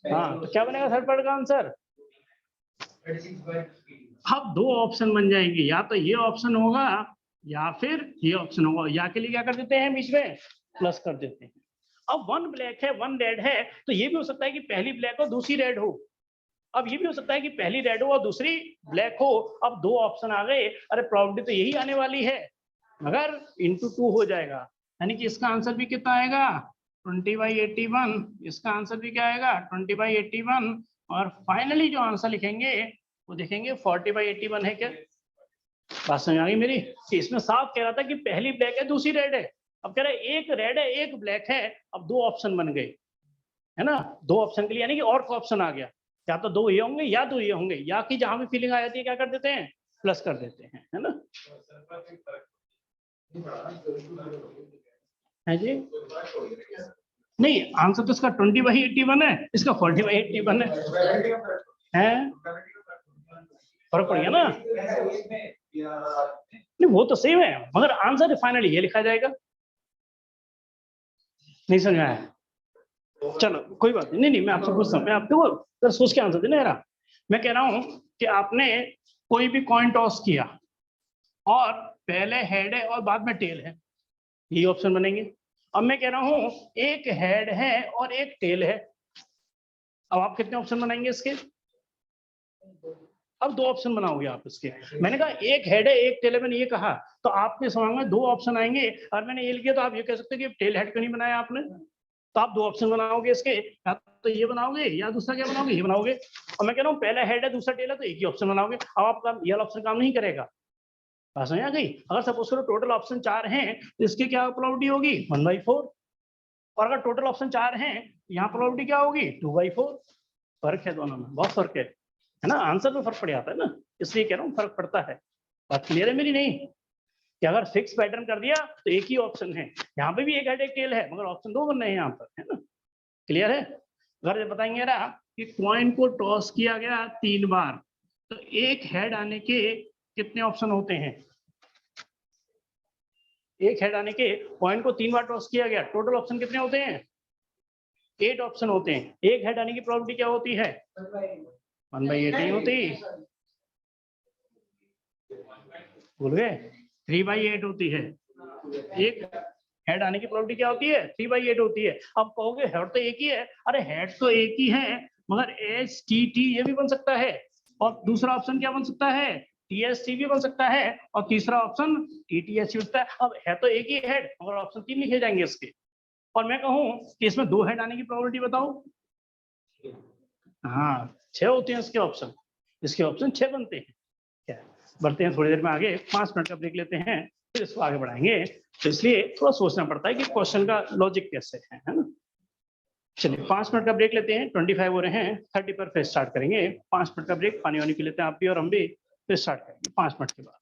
हाँ तो क्या बनेगा थर्ड पार्ट का आंसर, अब 2 ऑप्शन बन जाएंगे, या तो ये ऑप्शन होगा या फिर ये ऑप्शन होगा। या के लिए क्या कर देते हैं बीच में प्लस कर देते हैं। अब 1 ब्लैक है 1 रेड है, तो ये भी हो सकता है कि पहली ब्लैक हो दूसरी रेड हो। अब ये भी हो सकता है कि पहली रेड हो और दूसरी ब्लैक हो। अब 2 ऑप्शन आ गए, अरे प्रॉपर्टी तो यही आने वाली है, मगर इंटू 2 हो जाएगा, यानी कि इसका आंसर भी कितना आएगा 20/81। इसका आंसर भी क्या आएगा 20/81। और फाइनली जो आंसर लिखेंगे वो देखेंगे 40/81 है क्या। बात समझ आ गई मेरी, कि इसमें साफ कह रहा था कि पहली ब्लैक है दूसरी रेड है, अब कह रहे एक रेड है एक ब्लैक है, अब 2 ऑप्शन बन गए, है ना। 2 ऑप्शन के लिए यानी कि और का ऑप्शन आ गया, या तो 2 ये होंगे या 2 ये होंगे, या कि जहां भी फीलिंग आ जाती है क्या कर देते हैं प्लस कर देते हैं, है ना। है जी, नहीं आंसर तो इसका 20/81 है, इसका 40/81 है। फर्क पड़ गया ना? नहीं वो तो सेम है, मगर आंसर फाइनली ये लिखा जाएगा। नहीं समझ में आया? चलो कोई बात नहीं, नहीं मैं आपसे पूछता हूँ, मैं आपको सोच के आंसर देना यार। मैं कह रहा हूँ कि आपने कोई भी कॉइन टॉस किया और पहले हेड है और बाद में टेल है, ये ऑप्शन बनेंगे। अब मैं कह रहा हूँ एक हेड है और एक टेल है, अब आप कितने ऑप्शन बनाएंगे इसके? अब दो ऑप्शन बनाओगे आप इसके। मैंने कहा एक हेड है एक टेल है, मैंने ये कहा, तो आपके समझ में दो ऑप्शन आएंगे, और मैंने ये लिखा तो आप ये कह सकते हो कि टेल हेड क्यों नहीं बनाया आपने, तो आप दो ऑप्शन बनाओगे इसके, या तो ये बनाओगे या दूसरा क्या बनाओगे, ये बनाओगे। और मैं कह रहा हूँ पहला हेड है दूसरा टेल है, तो एक ही ऑप्शन बनाओगे। अब आपका ये ऑप्शन काम नहीं करेगा, बात समझ आ गई? अगर सपोज करो टोटल ऑप्शन 4 हैं तो इसकी क्या प्रोबेबिलिटी होगी, 1/4। और अगर टोटल ऑप्शन 4 हैं, यहाँ प्रोबेबिलिटी क्या होगी, 2/4। फर्क है दोनों में, बहुत फर्क है ना, आंसर में फर्क पड़ जाता है ना, इसलिए कह रहा हूँ फर्क पड़ता है। बात क्लियर है मेरी? नहीं कि अगर फिक्स पैटर्न कर दिया तो एक ही ऑप्शन है, यहाँ पे भी एक हेड एक टेल है, मगर ऑप्शन दो बन रहे हैं यहाँ पर, है ना? क्लियर है? अगर बताएंगे ना कि कॉइन को टॉस किया गया 3 बार, तो एक हेड आने के कितने ऑप्शन होते हैं? एक हेड आने के, कॉइन को 3 बार टॉस किया गया, टोटल ऑप्शन कितने होते हैं? 8 ऑप्शन होते हैं। एक हेड आने की प्रोबेबिलिटी क्या होती है? 1/8 नहीं होती, भूल गए? 3/8 होती है। एक हेड आने की प्रोबेबिलिटी क्या होती है? 3/8 होती है। अब कहोगे हेड तो एक ही है, अरे हेड तो एक ही है, मगर एच टी टी ये भी बन सकता है, और दूसरा ऑप्शन क्या बन सकता है, टी एस टी भी बन सकता है, और तीसरा ऑप्शन टी टी एस होता है। अब है तो एक ही हेड, मगर ऑप्शन 3 लिखे जाएंगे इसके। और मैं कहूँ कि इसमें 2 हेड आने की प्रोबेबिलिटी बताओ। हाँ 6 होते हैं इसके ऑप्शन, इसके ऑप्शन 6 बनते हैं। क्या बढ़ते हैं थोड़ी देर में आगे, 5 मिनट का ब्रेक लेते हैं, फिर इसको आगे बढ़ाएंगे। तो इसलिए थोड़ा सोचना पड़ता है कि क्वेश्चन का लॉजिक कैसे है ना। चलिए 5 मिनट का ब्रेक लेते हैं, 25 हो रहे हैं, 30 पर फिर स्टार्ट करेंगे। 5 मिनट का ब्रेक, पानी वानी पी लेते हैं आप भी और हम भी, फिर स्टार्ट करेंगे 5 मिनट के बाद।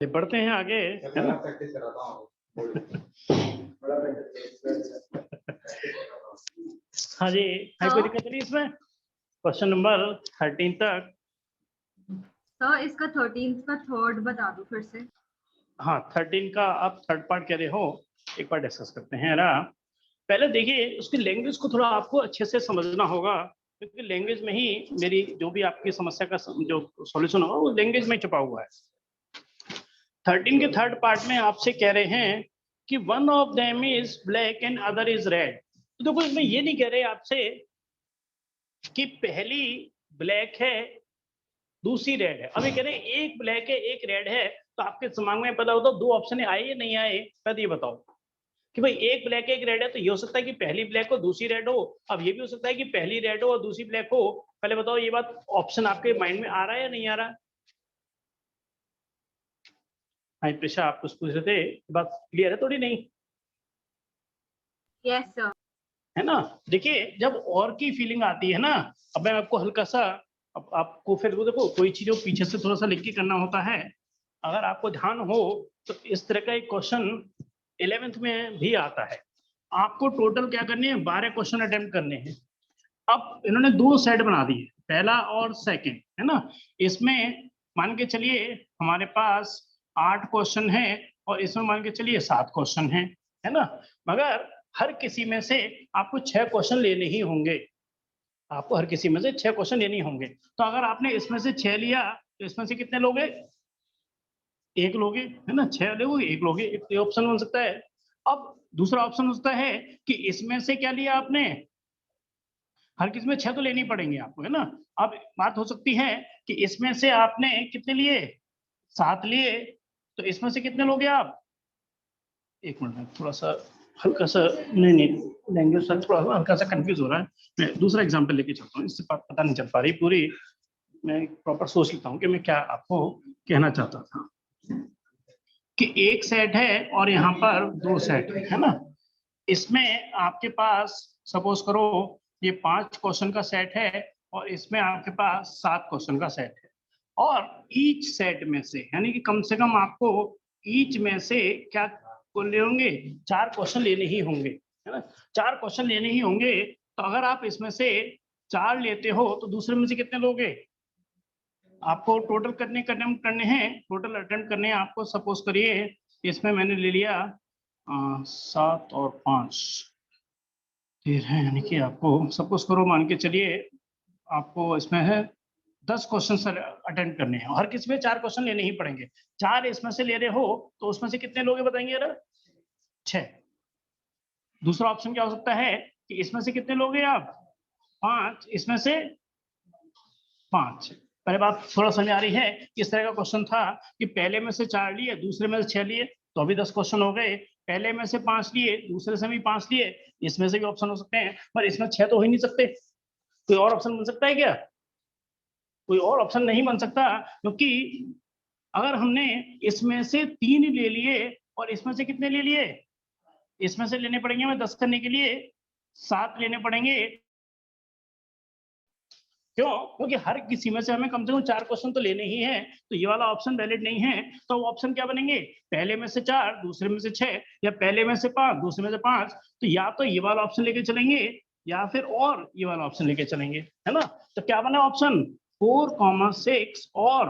ये बढ़ते हैं आगे, है ना। प्रैक्टिस कराता हूँ। हाँ जी, है कोई दिक्कत नहीं इसमें? क्वेश्चन नंबर 13 तक। सर इसका 13th का थर्ड बता दो फिर से। हाँ, 13 का आप थर्ड पार्ट कह रहे हो, एक बार डिस्कस करते हैं ना। पहले देखिए उसकी लैंग्वेज को थोड़ा आपको अच्छे से समझना होगा, क्योंकि लैंग्वेज में ही मेरी जो भी आपकी समस्या का जो सॉल्यूशन होगा वो लैंग्वेज में छुपा हुआ है। 13 के थर्ड पार्ट में आपसे कह रहे हैं कि one of them is black and other is red. तो देखो इसमें ये नहीं कह रहे आपसे कि पहली ब्लैक है दूसरी रेड है। अभी कह रहे हैं एक ब्लैक है एक रेड है, तो आपके दिमाग में पता होता दो ऑप्शन आए या नहीं आए, पहले ये बताओ कि भाई एक ब्लैक एक रेड है, तो ये हो सकता है कि पहली ब्लैक हो दूसरी रेड हो। अब ये भी हो सकता है कि पहली रेड हो और दूसरी ब्लैक हो। पहले बताओ ये बात, ऑप्शन आपके माइंड में आ रहा है या नहीं आ रहा? हाँ प्रिशा, आप कुछ पूछ रहे थे, बात क्लियर है थोड़ी? नहीं यस सर। है ना। देखिए जब और की फीलिंग आती है ना, अब मैं आपको हल्का सा, अब आपको फिर वो देखो कोई चीज पीछे से थोड़ा सा लिख के करना होता है। अगर आपको ध्यान हो तो इस तरह का एक क्वेश्चन 11th में भी आता है। आपको टोटल क्या करने हैं, 12 क्वेश्चन अटेम्प्ट करने हैं। अब इन्होंने दो सेट बना दिए, पहला और सेकंड, है ना। इसमें मान के चलिए हमारे पास 8 क्वेश्चन है और इसमें मान के चलिए 7 क्वेश्चन है ना। मगर हर किसी में से आपको 6 क्वेश्चन लेने ही होंगे। आपको हर किसी में से 6 क्वेश्चन लेने ही होंगे। तो अगर आपने इसमें से 6 लिया तो इसमें से कितने लोगे? एक लोगे, है ना। 6 लोगे एक लोगे, एक ऑप्शन बन सकता है। अब दूसरा ऑप्शन हो सकता है कि इसमें से क्या लिया आपने, हर किसी में 6 तो लेनी पड़ेंगे आपको, है ना। अब बात हो सकती है कि इसमें से आपने कितने लिए, 7 लिए, तो इसमें से कितने लोगे आप? एक मिनट, थोड़ा सा हल्का सा, नहीं लैंग्वेज थोड़ा हल्का सा कंफ्यूज हो रहा है। मैं दूसरा एग्जांपल लेके चलता हूँ, इससे पता नहीं चल पा रही पूरी। मैं प्रॉपर सोच लेता हूँ कि मैं क्या आपको कहना चाहता था। कि एक सेट है और यहाँ पर 2 सेट है ना। इसमें आपके पास सपोज करो ये 5 क्वेश्चन का सेट है और इसमें आपके पास 7 क्वेश्चन का सेट है। और ईच सेट में से, यानी कि कम से कम आपको ईच में से क्या ले होंगे, 4 क्वेश्चन लेने ही होंगे, है ना। 4 क्वेश्चन लेने ही होंगे। तो अगर आप इसमें से 4 लेते हो तो दूसरे में से कितने लोगे? आपको टोटल करने हैं, टोटल अटेम्प्ट करने हैं आपको। सपोज करिए इसमें मैंने ले लिया 7 और 5 13 है, यानी कि आपको सपोज करो मान के चलिए आपको इसमें है 10 क्वेश्चन अटेम्प्ट करने हैं। हर किसी में 4 क्वेश्चन लेने ही पड़ेंगे। 4 इसमें से ले रहे हो तो उसमें से कितने लोगे बताएंगे जरा? 6। दूसरा ऑप्शन क्या हो सकता है कि इसमें से कितने लोगे आप? 5, इसमें से 5। पहले बात थोड़ा समझ आ रही है। किस तरह का क्वेश्चन था कि पहले में से 4 लिए, दूसरे में से 6 लिए, तो अभी 10 क्वेश्चन हो गए। पहले में से 5 लिए, दूसरे से भी 5 लिए, इसमें से भी ऑप्शन हो सकते हैं, पर इसमें 6 तो हो ही नहीं सकते। कोई और ऑप्शन बन सकता है क्या? कोई और ऑप्शन नहीं बन सकता, क्योंकि अगर हमने इसमें से 3 ले लिए और इसमें से कितने ले लिए, इसमें से लेने पड़ेंगे हमें 10 करने के लिए 7 लेने पड़ेंगे। क्यों? क्योंकि हर किसी में से हमें कम से कम 4 क्वेश्चन तो लेने ही हैं। तो ये वाला ऑप्शन वैलिड नहीं है। तो ऑप्शन क्या बनेंगे? पहले में से 4, दूसरे में से 6, या पहले में से 5, दूसरे में से 5। तो या तो ये वाला ऑप्शन लेके चलेंगे या फिर और ये वाला ऑप्शन लेके चलेंगे, है ना। तो क्या बना ऑप्शन? 4,6 और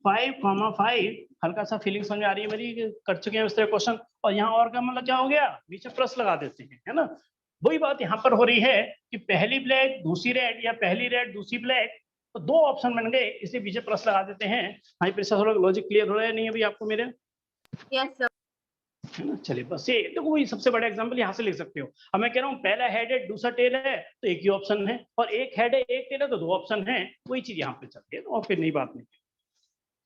5,5। हल्का सा फीलिंग समझ आ रही है मेरी, कर चुके हैं इस तरह क्वेश्चन। और यहाँ और का मतलब क्या हो गया, बीच में प्लस लगा देते हैं, है ना। वही बात यहाँ पर हो रही है कि पहली ब्लैक दूसरी रेड या पहली रेड दूसरी ब्लैक, तो 2 ऑप्शन बन गए, इसे बीच में प्लस लगा देते हैं। हाँ प्रेशर, थोड़ा लॉजिक क्लियर हो रहा है नहीं अभी आपको मेरे? Yes sir. है ना। चलिए बस ये देखो, वही सबसे बड़ा एग्जांपल यहाँ से लिख सकते हो। अब मैं कह रहा हूँ पहला हेड है दूसरा टेल है तो एक ही ऑप्शन है, और एक हेड है एक टेल है तो 2 ऑप्शन है। वही चीज यहाँ पे चलती है, और फिर नई बात नहीं।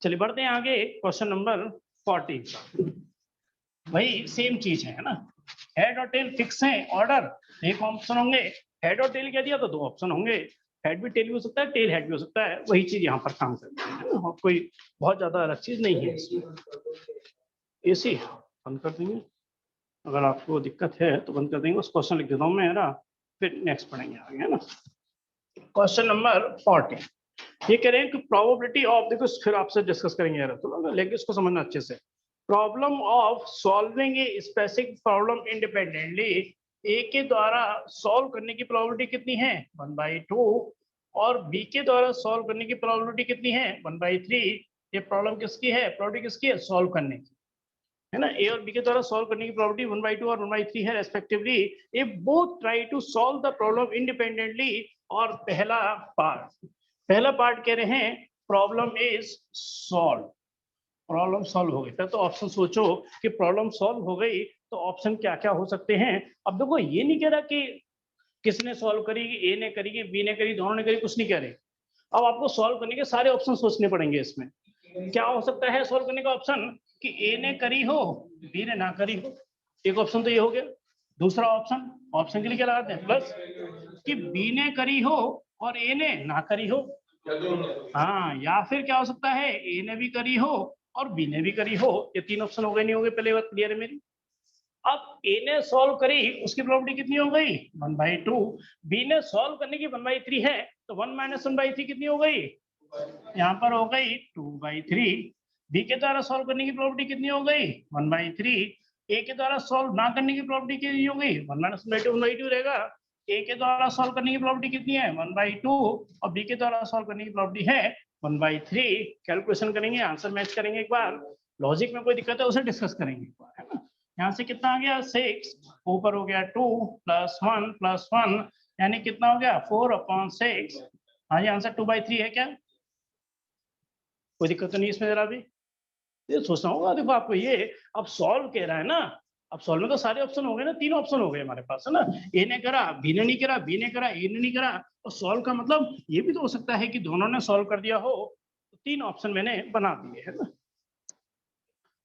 चलिए बढ़ते हैं आगे, क्वेश्चन नंबर 14। वही सेम चीज है ना। हेड और टेल फिक्स है, ऑर्डर एक ऑप्शन होंगे। हेड और टेल कह दिया तो 2 ऑप्शन होंगे। हेड भी टेल भी हो सकता है, टेल हेड भी हो सकता है। वही चीज यहाँ पर काम करती है, और कोई बहुत ज्यादा अलग चीज नहीं है इसमें। एसी बंद कर देंगे, अगर आपको दिक्कत है तो बंद कर देंगे। उस क्वेश्चन लिख देता हूँ मैं, फिर नेक्स्ट पढ़ेंगे आगे, है ना। Question number 14। ये कह रहे हैं कि प्रोबेबिलिटी ऑफ, देखो फिर आपसे डिस्कस करेंगे यार, तो लेकिन इसको समझना अच्छे से। Problem of solving a specific problem independently, A के द्वारा सॉल्व करने की प्रोबेबिलिटी कितनी है 1/2, और बी के द्वारा सॉल्व करने की प्रोबेबिलिटी कितनी है 1/3। ये प्रॉब्लम किसकी है, प्रोबेबिलिटी किसकी है, सॉल्व करने की, है ना। ए और बी के द्वारा सॉल्व करने की प्रोबेबिलिटी 1/2 और 1/3 है respectively if both try to solve the problem independently. और पहला पार्ट कह रहे हैं problem is solve, problem solve हो गई। फिर तो ऑप्शन सोचो कि प्रॉब्लम सॉल्व हो गई तो ऑप्शन क्या क्या हो सकते हैं। अब देखो ये नहीं कह रहा कि किसने सॉल्व करी, ए ने करी कि बी ने करी, दोनों ने करी, कुछ नहीं कह रहे। अब आपको सॉल्व करने के सारे ऑप्शन सोचने पड़ेंगे। इसमें क्या हो सकता है सॉल्व करने का ऑप्शन, कि ए ने करी हो बी ने ना करी हो, एक ऑप्शन तो ये हो गया। दूसरा ऑप्शन के लिए क्या लगाते हैं प्लस, कि बी ने करी हो और ए ने ना करी हो। हाँ, या फिर क्या हो सकता है ए ने भी करी हो और बी ने भी करी हो। ये 3 ऑप्शन हो गए, नहीं हो गए, पहले बात क्लियर है मेरी। अब ए ने सॉल्व करी, उसकी प्रोबेबिलिटी कितनी हो गई 1/2। बी ने सॉल्व करने की 1/3 है, तो 1 - 1/3 कितनी हो गई, यहाँ पर हो गई 2/3। बी के द्वारा सॉल्व करने की प्रोबेबिलिटी कितनी हो गई 1/3। ए के द्वारा सॉल्व ना करने की प्रोबेबिलिटी कितनी हो गई 1 - 1/2, 1/2 रहेगा। ए के द्वारा सॉल्व करने की प्रोबेबिलिटी कितनी है 1/2, और बी के द्वारा सॉल्व करने की प्रोबेबिलिटी है 1/3। कैलकुलेशन करेंगे, आंसर मैच करेंगे एक बार। लॉजिक में कोई दिक्कत है उसे डिस्कस करेंगे एक बार, है ना। यहाँ से कितना आ गया 6, ऊपर हो गया 2 + 1 + 1, यानी कितना हो गया 4/6। हाँ, ये आंसर 2/3 है क्या, कोई दिक्कत तो नहीं इसमें जरा भी। ये सोचना होगा, देखो आपको ये अब सॉल्व कह रहा है ना, अब सॉल्व में तो सारे ऑप्शन हो गए ना, 3 ऑप्शन हो गए हमारे पास, है ना। ए ने करा, बी ने नहीं करा, बी ने करा, ए ने नहीं करा। और सॉल्व का मतलब ये भी तो हो सकता है कि दोनों ने सॉल्व कर दिया हो, तो 3 ऑप्शन मैंने बना दिए, है ना।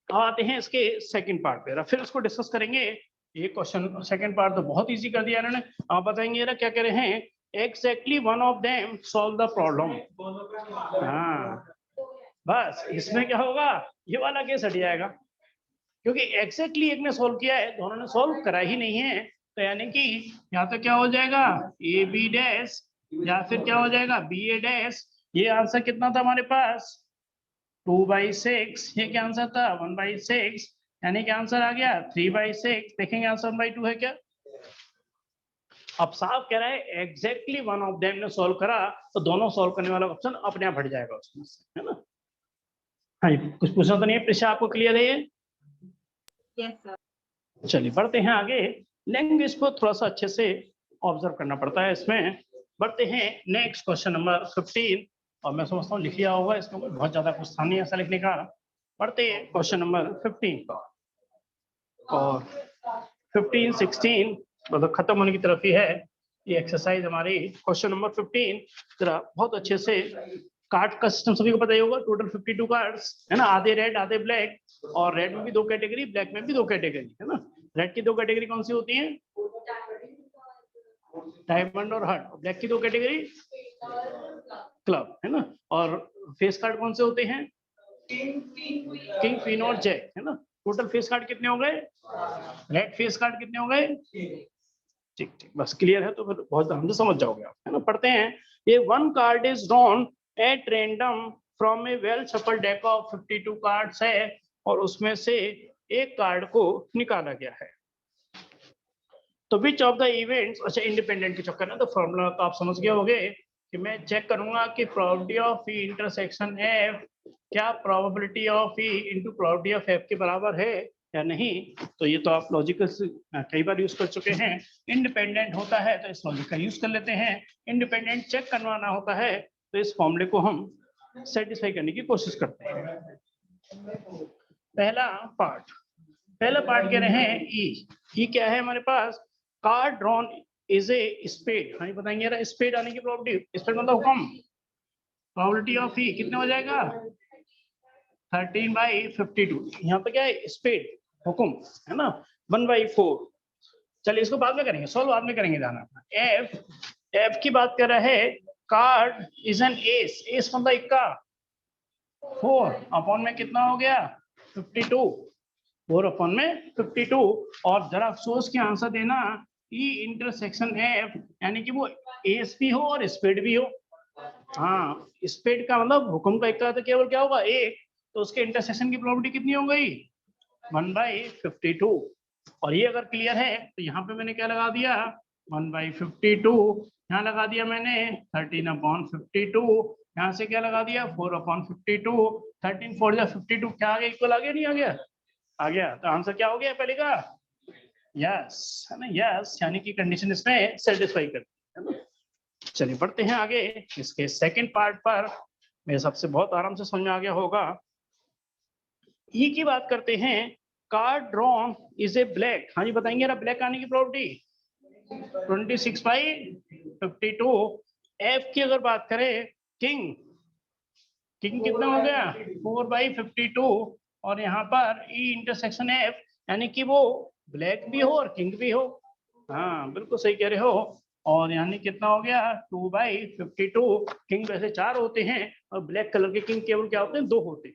अब आते हैं इसके सेकंड पार्ट पे, फिर उसको डिस्कस करेंगे। ये क्वेश्चन सेकंड पार्ट तो बहुत इजी कर दिया इन्होंने। आप बताएंगे ना क्या कह रहे हैं, exactly one of them solve the problem. हाँ, बस इसमें क्या होगा, ये वाला केस हट जाएगा, क्योंकि एक्जैक्टली एक ने सॉल्व किया है, दोनों ने सॉल्व करा ही नहीं है। तो यानी कि या तो क्या हो जाएगा ए बी डैश, या फिर क्या हो जाएगा बी ए डैश। ये आंसर कितना था हमारे पास 2/6, ये क्या आंसर था 1/6, यानी कि आंसर आ गया 3/6। देखेंगे आंसर 1/2 है क्या। अब साफ कह रहा है एग्जैक्टली वन ऑफ देम ने सॉल्व करा, तो दोनों सॉल्व करने वाला ऑप्शन अपने आप हट जाएगा उसमें से, है ना। हाँ जी, कुछ पूछना तो नहीं है प्रिशा, आपको क्लियर है ये। Yes sir. चलिए बढ़ते हैं आगे। लैंग्वेज को थोड़ा सा अच्छे से ऑब्जर्व करना पड़ता है इसमें। बढ़ते हैं नेक्स्ट क्वेश्चन नंबर 15, और मैं समझता हूँ लिख लिया होगा, इसमें कोई बहुत ज्यादा कुछ था नहीं ऐसा लिखने का। बढ़ते हैं क्वेश्चन नंबर 15 का, और 15 16 मतलब खत्म होने की तरफ ही है ये एक्सरसाइज हमारी। क्वेश्चन नंबर 15 जरा बहुत अच्छे से, कार्ड का सिस्टम सभी को पता ही होगा, टोटल 52 कार्ड्स, है ना। आधे रेड आधे ब्लैक, और रेड में भी 2 कैटेगरी, ब्लैक में भी 2 कैटेगरी, है ना। रेड की 2 कैटेगरी कौन सी होती है, डायमंड और हार्ट। ब्लैक की 2 कैटेगरी क्लब, है ना। और फेस कार्ड कौन से होते हैं, किंग क्वीन और जैक, है ना। टोटल फेस कार्ड कितने हो गए, रेड फेस कार्ड कितने हो गए, ठीक ठीक, बस क्लियर है तो फिर बहुत आराम से समझ जाओगे आप, है ना। पढ़ते हैं, ये 1 card is drawn at random from A well shuffle deck of 52 cards है, और उसमें से एक कार्ड को निकाला गया है। तो विच ऑफ द इवेंट्स, अच्छा इंडिपेंडेंट के चक्कर में तो फॉर्मूला तो आप समझ गए होंगे कि मैं चेक करूंगा कि probability of E intersection F क्या probability of E into probability of F के बराबर है या नहीं। तो ये तो आप लॉजिकल कई बार यूज कर चुके हैं। इंडिपेंडेंट होता है तो इस लॉजिक का यूज कर लेते हैं, इंडिपेंडेंट चेक करवाना होता है तो इस फॉर्मूले को हम सेटिस्फाई करने की कोशिश करते हैं। पहला पार्ट कह रहे हैं ई क्या है हमारे पास, card drawn is a spade. हाँ, बताएंगे यार, स्पेड आने की प्रोबेबिलिटी, स्पेड मतलब हुक्म, प्रोबेबिलिटी ऑफ ई कितने हो जाएगा 13/52। यहाँ पे क्या है स्पेड, हुक्म, है ना, 1/4। चलिए इसको बाद में करेंगे, सॉल्व बाद में करेंगे जाना। एफ की बात कर रहा है, कार्ड इज एन एस मतलब इक्का, 4 में कितना हो गया 52, 4/52। और जरा सोच के आंसर देना, ई इंटरसेक्शन एफ यानी कि वो एस भी हो और स्पेड भी हो, हाँ, स्पीड का मतलब हुक्म का इक्का तो केवल क्या होगा एक, तो उसके इंटरसेक्शन की प्रोबेबिलिटी कितनी हो गई 1/52। और ये अगर क्लियर है तो यहाँ पे मैंने क्या लगा दिया 1/52, यहाँ लगा दिया मैंने 13/52, यहाँ से क्या लगा दिया 4/52, 13 4 या 52 क्या आ गया इक्वल आ गया नहीं आ गया, आ गया। तो आंसर क्या हो गया पहले का यस है ना, यस यानी कि कंडीशन इसमें सेटिस्फाई करती है ना। चलिए बढ़ते हैं आगे इसके सेकंड पार्ट पर, मेरे सबसे बहुत आराम से समझ में आ गया होगा। ई की बात करते हैं, car drawn is A black, हाँ जी बताएंगे ना ब्लैक आने की प्रॉपर्टी 26/52। एफ की अगर बात करें किंग, किंग कितना हो गया 4/52, और यहाँ पर ई इंटरसेक्शन एफ यानी कि वो ब्लैक भी हो और किंग भी हो, हाँ बिल्कुल सही कह रहे हो। और यानी कितना हो गया 2/52, किंग वैसे 4 होते हैं और ब्लैक कलर के किंग केवल क्या होते हैं 2 होते हैं।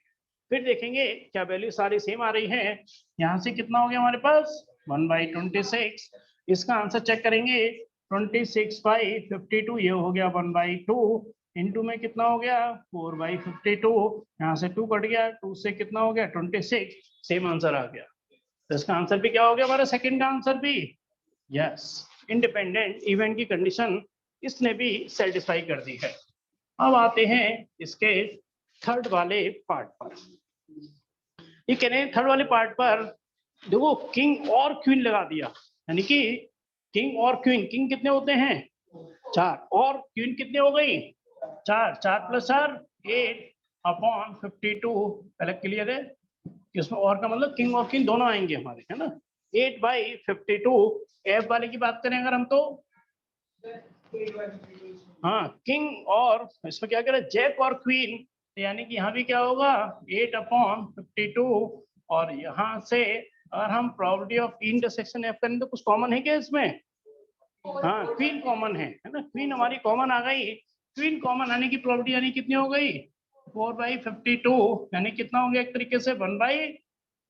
फिर देखेंगे क्या वैल्यू सारी सेम आ रही है, यहाँ से कितना हो गया हमारे पास 1/26, इसका आंसर चेक करेंगे 26/52, ये हो गया 1/2, इंटू में कितना हो गया 4/52, यहाँ से 2 कट गया, 2 से कितना हो गया 26, सेम आंसर आ गया। तो इसका आंसर भी क्या हो गया हमारा सेकंड का आंसर भी यस, इंडिपेंडेंट इवेंट की कंडीशन इसने भी सेटिस्फाई कर दी है। अब आते हैं इसके थर्ड वाले पार्ट पर, ये कह रहे हैं थर्ड वाले पार्ट पर देखो किंग और क्वीन लगा दिया, यानी कि किंग और क्वीन, किंग कितने होते हैं 4 और क्वीन कितने हो गई 4, 4 + 4 8/52, पहले क्लियर है इसमें और का मतलब किंग और क्वीन दोनों आएंगे हमारे है ना 8/52। एफ वाले की बात करें अगर हम तो हाँ किंग और इसमें क्या करें जैक और क्वीन, यानी कि यहाँ भी क्या होगा 8/52, और यहाँ से अगर हम प्रोबेबिलिटी ऑफ इंटरसेक्शन एफ करें तो कुछ कॉमन है क्या इसमें, हाँ क्वीन कॉमन है ना, क्वीन हमारी कॉमन आ गई, क्वीन कॉमन आने की प्रोबेबिलिटी यानी कितनी हो गई 4/52, यानी कितना हो गया एक तरीके से 1/13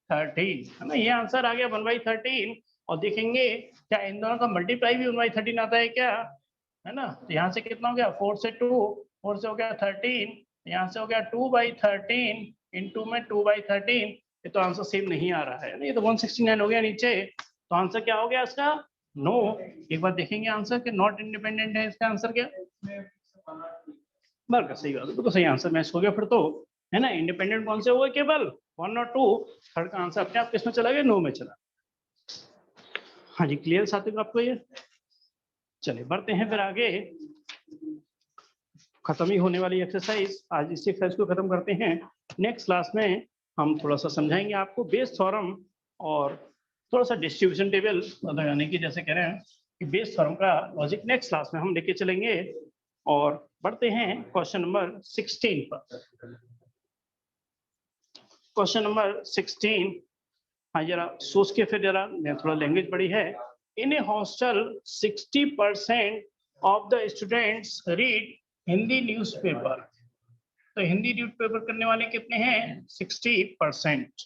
है ना, ये आंसर आ गया 1/13। और देखेंगे क्या इन दोनों का मल्टीप्लाई भी 1/13 आता है क्या, है ना, तो यहाँ से कितना हो गया 4 से 2, 4 से हो गया 13, यहाँ से हो गया 2/13, इंटू में 2/13, ये तो आंसर सेम नहीं आ रहा है ना, ये तो 169 हो गया नीचे, तो आंसर क्या हो गया इसका नो। एक बार देखेंगे आंसर के नॉट इंडिपेंडेंट है इसका आंसर क्या, बरका सही बात है, तो सही आंसर मैच हो गया फिर तो, है ना, इंडिपेंडेंट कौन से हो गए केवल 1 और 2, थर्ड का आंसर अपने आप किसमें चला गया नो में चला। हाँ जी क्लियर साथियों आपको ये, चलिए बढ़ते हैं फिर आगे, खत्म ही होने वाली एक्सरसाइज, आज इसी एक्सरसाइज को खत्म करते हैं। नेक्स्ट क्लास में हम थोड़ा सा समझाएंगे आपको बेस थ्योरम और थोड़ा सा डिस्ट्रीब्यूशन टेबल, मतलब यानी कि जैसे कह रहे हैं कि बेस थ्योरम का लॉजिक नेक्स्ट क्लास में हम लेके चलेंगे। और बढ़ते हैं क्वेश्चन नंबर 16 पर। क्वेश्चन नंबर 16, हाँ जरा सोच के फिर जरा, मैं थोड़ा लैंग्वेज बड़ी है। In a hostel 60% of the students read Hindi newspaper, तो हिंदी न्यूज़पेपर करने वाले कितने हैं 60%,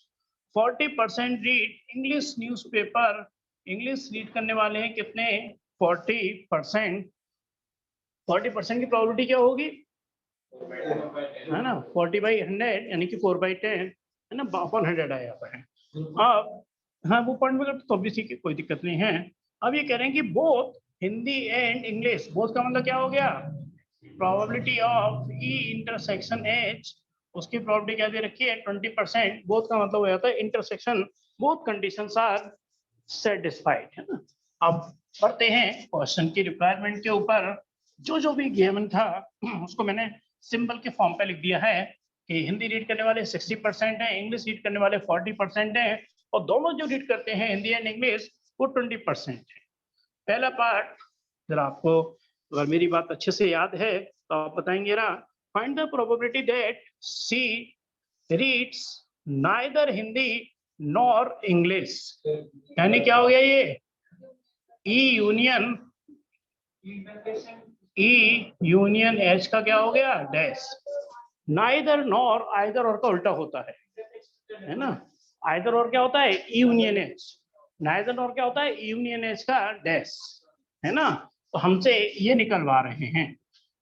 40% read English newspaper, English read करने वाले हैं कितने 40%, 40% की प्रोबेबिलिटी क्या होगी है ना 40/100 यानी कि 4/10 है ना, 100 आया है। अब हाँ वो पॉइंट में तो ऑब्वियसली की कोई दिक्कत नहीं है। अब ये कह रहे हैं कि both Hindi and English, both का मतलब क्या हो गया probability of E intersection H, उसकी प्रोबेबिलिटी क्या दे रखी है 20%, बोथ का मतलब हो जाता है intersection both conditions are satisfied, है ना। अब पढ़ते हैं क्वेश्चन की रिक्वायरमेंट के ऊपर, जो भी गिवन था उसको मैंने सिंबल के फॉर्म पे लिख दिया है कि हिंदी रीड करने वाले 60% हैं, इंग्लिश रीड करने वाले 40% हैं, और दोनों जो रीड करते हैं हिंदी एंड इंग्लिश वो 20% है। पहला पार्ट जरा आपको अगर मेरी बात अच्छे से याद है तो आप बताएंगे ना, find the probability that she reads neither Hindi nor English, यानी क्या हो गया ये ई यूनियन एच का क्या हो गया डैश, नाइदर नॉर आइदर और का उल्टा होता है ना, आइदर और क्या होता है यूनियन एच, नाइदर और क्या होता है यूनियन एच का डैश, है ना, तो हमसे ये निकलवा रहे हैं।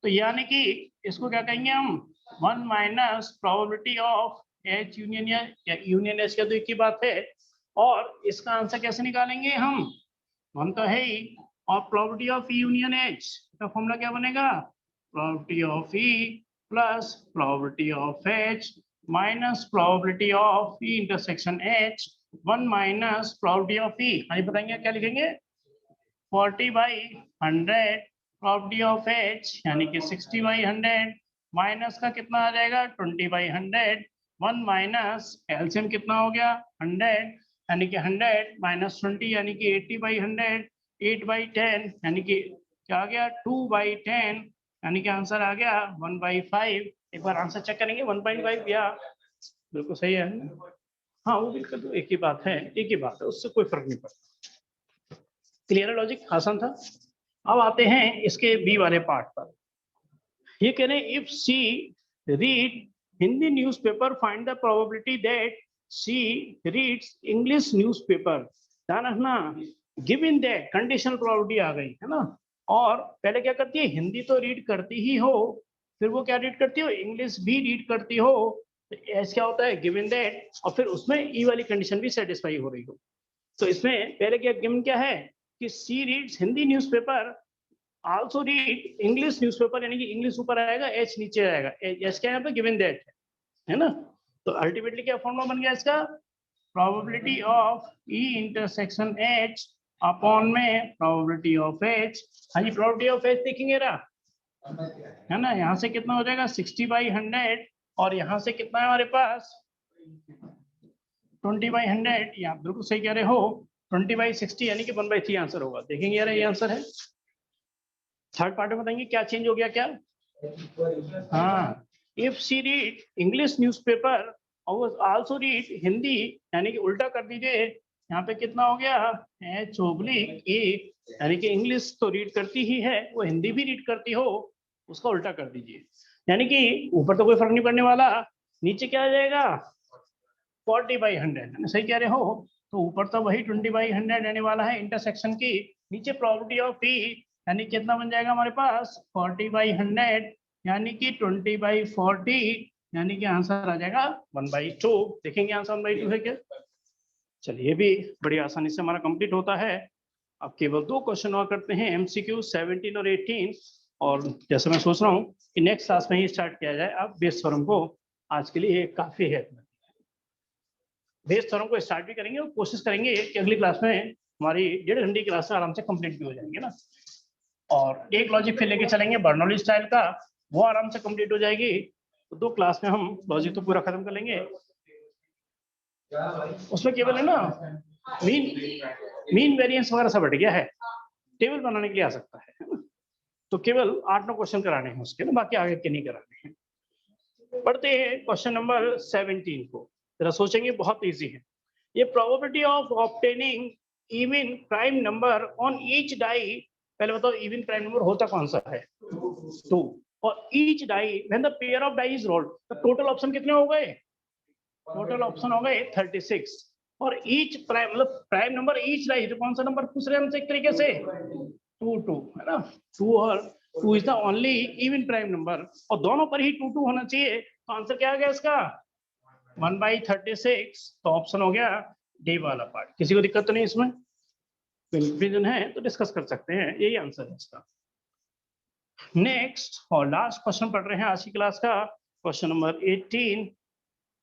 तो यानी कि इसको क्या कहेंगे हम 1 minus probability of H union या यूनियन एच का तो एक ही बात है। और इसका आंसर कैसे निकालेंगे हम तो है ही, और probability of E union H का फॉर्मूला क्या बनेगा, probability of E plus probability of H minus probability of E intersection H 1 minus probability of E. हाँ बताएंगे क्या लिखेंगे 40/100 प्रोबेबिलिटी ऑफ एच यानी कि 60/100 माइनस का कितना आ जाएगा 20/100 1 माइनस एलसीएम कितना हो गया 100 यानी कि 100 माइनस 20 यानी कि 80/100 8/10 यानी कि क्या आ गया 2/10 यानी कि आंसर आ गया 1/5। एक बार आंसर चेक करेंगे 1.5 या बिल्कुल सही है। हाँ वो बिल्कुल तो एक ही बात है, एक ही बात है, उससे कोई फर्क नहीं पड़ता। क्लियर है लॉजिक, आसान था। अब आते हैं इसके बी वाले पार्ट पर। ये कह रहे हैं if she read Hindi newspaper find the probability that she reads English newspaper. ध्यान रखना गिवन दैट कंडीशनल प्रोबेबिलिटी आ गई है ना, और पहले क्या करती है हिंदी तो रीड करती ही हो, फिर वो क्या रीड करती हो इंग्लिश भी रीड करती हो, तो ऐसा क्या होता है गिवन दैट, और फिर उसमें ई वाली कंडीशन भी सेटिस्फाई हो रही हो। तो इसमें पहले क्या गिवन क्या है कि C reads Hindi newspaper also read English newspaper, यानी कि इंग्लिश ऊपर आएगा एच नीचे आएगा, एच क्या यहाँ पे गिवन दैट है ना। तो अल्टीमेटली क्या फॉर्मूला बन गया इसका probability of E intersection H upon में प्रोबेबिलिटी ऑफ एच। हाँ जी प्रोबेबिलिटी ऑफ एच देखेंगे है ना, यहाँ से कितना हो जाएगा 60/100 और यहाँ से कितना है हमारे पास 20/100। यहाँ बिल्कुल सही कह रहे हो 20/60 यानी कि 1/3 आंसर होगा। देखेंगे यार ये आंसर है। थर्ड पार्ट में बताएंगे क्या चेंज हो गया क्या। हाँ if she read English newspaper और आल्सो रीड हिंदी, यानी कि उल्टा कर दीजिए, यहाँ पे कितना हो गया एच ओब्लिक ए, यानी कि इंग्लिश तो रीड करती ही है वो हिंदी भी रीड करती हो, उसका उल्टा कर दीजिए, यानी कि ऊपर तो कोई फर्क नहीं पड़ने वाला, नीचे क्या आ जाएगा 40/100 सही कह रहे हो। तो ऊपर तो वही 20/100 रहने वाला है इंटरसेक्शन की, नीचे प्रोबेबिलिटी ऑफ पी यानी कितना बन जाएगा हमारे पास 40/100 यानी कि 20/40 यानी कि आंसर आ जाएगा 1/2। देखेंगे आंसर 1/2 है क्या। चलिए भी बड़ी आसानी से हमारा कंप्लीट होता है। अब केवल 2 क्वेश्चन और करते हैं MCQ 17 और 18, और जैसे मैं सोच रहा हूँ कि नेक्स्ट क्लास में ही स्टार्ट किया जाए। अब बेस थ्योरम को आज के लिए काफी है, बेस थ्योरम को स्टार्ट भी करेंगे और कोशिश करेंगे कि अगली क्लास में हमारी 1.5 घंटे की क्लास आराम से कंप्लीट भी हो जाएंगे ना। और एक लॉजिक फिर लेके चलेंगे बर्नौली स्टाइल का, वो आराम से कंप्लीट हो जाएगी। तो 2 क्लास में हम लॉजिक तो पूरा खत्म कर लेंगे। उसमें केवल है ना मीन वेरिएंस वगैरह सब हट गया है, टेबल बनाने के लिए आ सकता है। तो केवल 8-9 क्वेश्चन कराने हैं उसके ना, बाकी आगे के नहीं कराने हैं। पढ़ते हैं क्वेश्चन नंबर 17 को, जरा सोचेंगे, बहुत इजी है ये। Probability of obtaining even prime number on each die. पहले बताओ इवन प्राइम नंबर होता कौन सा है 2, और each die when the pair of die is rolled. तो टोटल ऑप्शन कितने हो गए, टोटल ऑप्शन हो गए 36, और ईच प्राइम मतलब प्राइम नंबर ईच डाई, तो कौन सा नंबर पूछ रहे हैं हमसे एक तरीके से 2 है ना। 2 और 2 is the only even prime number, और दोनों पर ही 2 होना चाहिए। तो आंसर क्या आ गया इसका 1/36। तो ऑप्शन हो गया डी वाला पार्ट। किसी को दिक्कत तो नहीं इसमें, कंफ्यूजन है तो डिस्कस कर सकते हैं, यही आंसर है इसका। नेक्स्ट और लास्ट क्वेश्चन पढ़ रहे हैं आज की क्लास का, क्वेश्चन नंबर 18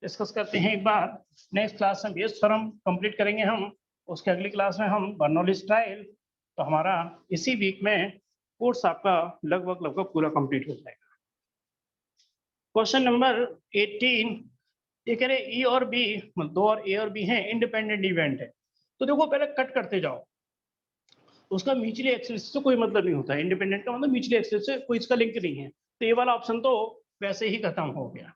डिस्कस करते हैं एक बार। नेक्स्ट क्लास में बेस थ्योरम कंप्लीट करेंगे हम, उसके अगली क्लास में हम बर्नौली स्टाइल। तो हमारा इसी वीक में कोर्स आपका लगभग पूरा कंप्लीट हो जाएगा। क्वेश्चन नंबर 18 ये कह रहे ई और बी, 2 और ए और बी हैं, इंडिपेंडेंट इवेंट है। तो देखो पहले कट करते जाओ, उसका म्यूचुअली एक्सक्लूसिव से कोई मतलब नहीं होता है। इंडिपेंडेंट का मतलब म्यूचुअली एक्सक्लूसिव से कोई इसका लिंक नहीं है। तो ये वाला ऑप्शन तो वैसे ही खत्म हो गया।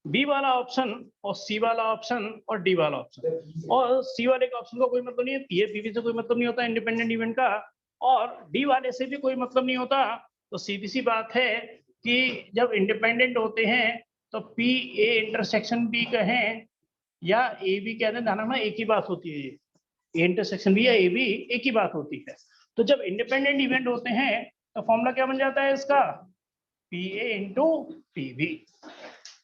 बी वाला ऑप्शन और सी वाला ऑप्शन और डी वाला ऑप्शन, और सी वाले का ऑप्शन का कोई मतलब नहीं है, पी ए बी से कोई मतलब नहीं होता इंडिपेंडेंट इवेंट का, और डी वाले से भी कोई मतलब नहीं होता। तो सीधी सी बात है कि जब इंडिपेंडेंट होते हैं तो पी ए इंटरसेक्शन बी कहें या ए बी कह दें, ना एक ही बात होती है। ए इंटरसेक्शन बी या ए बी एक ही बात होती है। तो जब इंडिपेंडेंट इवेंट होते हैं तो फॉर्मूला क्या बन जाता है इसका P A into P B.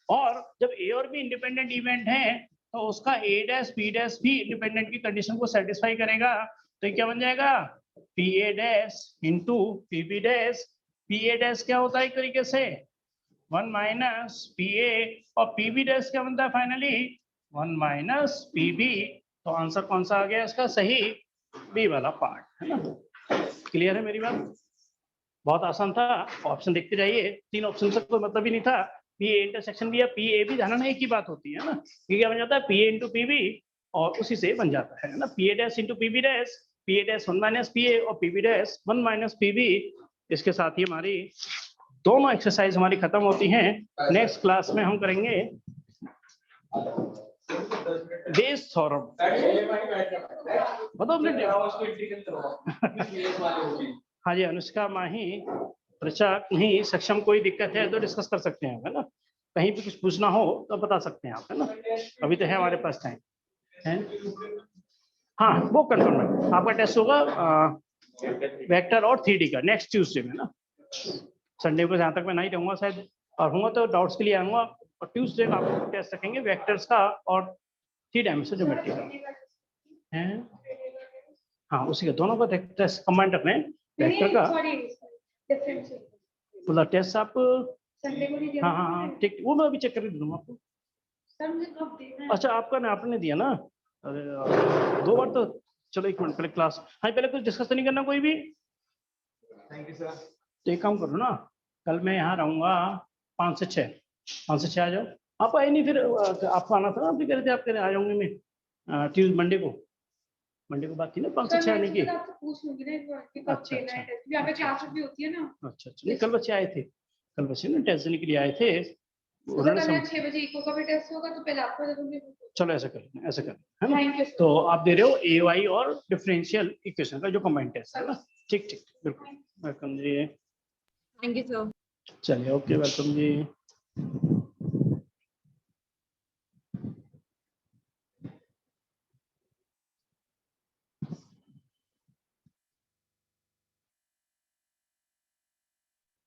और जब ए और बी इंडिपेंडेंट इवेंट है तो उसका ए डैश बी डैश भी इंडिपेंडेंट की कंडीशन को सेटिस्फाई करेगा। तो ये क्या बन जाएगा, P A dash into P B dash. P A dash क्या होता है एक तरीके से 1 माइनस पी ए, और पी बी डैश क्या बनता है फाइनली 1 माइनस पी बी। तो आंसर कौन सा आ गया इसका सही, बी वाला पार्ट, है ना। क्लियर है मेरी बात, बहुत आसान था। ऑप्शन देखते जाइए, 3 ऑप्शन से कोई मतलब ही नहीं था। पी ए इंटरसेक्शन भी या पी ए भी जाना ना एक ही बात होती है ना। ये क्या बन जाता है P A into P B, और उसी से बन जाता है ना P A dash into P B dash. P A dash 1 minus P A और P B dash 1 minus P B. इसके साथ ही हमारी दोनों एक्सरसाइज हमारी खत्म होती हैं। नेक्स्ट क्लास में हम करेंगे बेस थ्योरम। बताओ हाँ जी, अनुष्का माही प्रचा नहीं सक्षम, कोई दिक्कत है तो डिस्कस कर सकते हैं, है ना। कहीं भी कुछ पूछना हो तो बता सकते हैं आप, है ना। अभी तो है हमारे पास टाइम है। हाँ वो कंफर्म है, आपका टेस्ट होगा वेक्टर और 3D का नेक्स्ट ट्यूसडे में ना। संडे को जहाँ तक मैं नहीं रहूँगा शायद, और होगा तो डाउट्स के लिए आऊँगा। और ट्यूसडे का आप टेस्ट रखेंगे वेक्टर्स का और 3 डायमेंशन ज्योमेट्री का है। हाँ उसी का दोनों का टेस्ट कमांड रखना है वेक्टर का। मतलब टेस्ट आप हाँ हाँ हाँ ठीक, वो मैं अभी चेक करके दूंगा आपको। अच्छा आपका ना आपने दिया ना, अरे 2 बार तो। चलो 1 मिनट पहले क्लास, हाँ पहले कुछ डिस्कस तो नहीं करना कोई भी। Thank you sir. तो एक काम करो ना, कल मैं यहाँ रहूँगा 5 से 6, 5 से 6 आ जाओ। आप आए नहीं फिर, आपको आना था ना, आप भी कह रहे थे आप कह रहे आ जाऊंगे मैं ट्यूजडे मंडे को बात थी ना 5 से 6 आने की। अच्छा नहीं कल बच्चे आए थे, कल बच्चे ना टेस्ट देने के लिए आए थे। उन्होंने 6 बजे इको का भी टेस्ट होगा तो पहले आपको दे दूंगी। चलो ऐसा कर, ऐसा कर, है ना। Thank you. तो आप दे रहे हो ए वाई और डिफरेंशियल इक्वेशन का जो कंबाइंड टेस्ट है ना। ठीक ठीक बिल्कुल, वेलकम जी। Thank you sir. चलिए ओके वेलकम जी।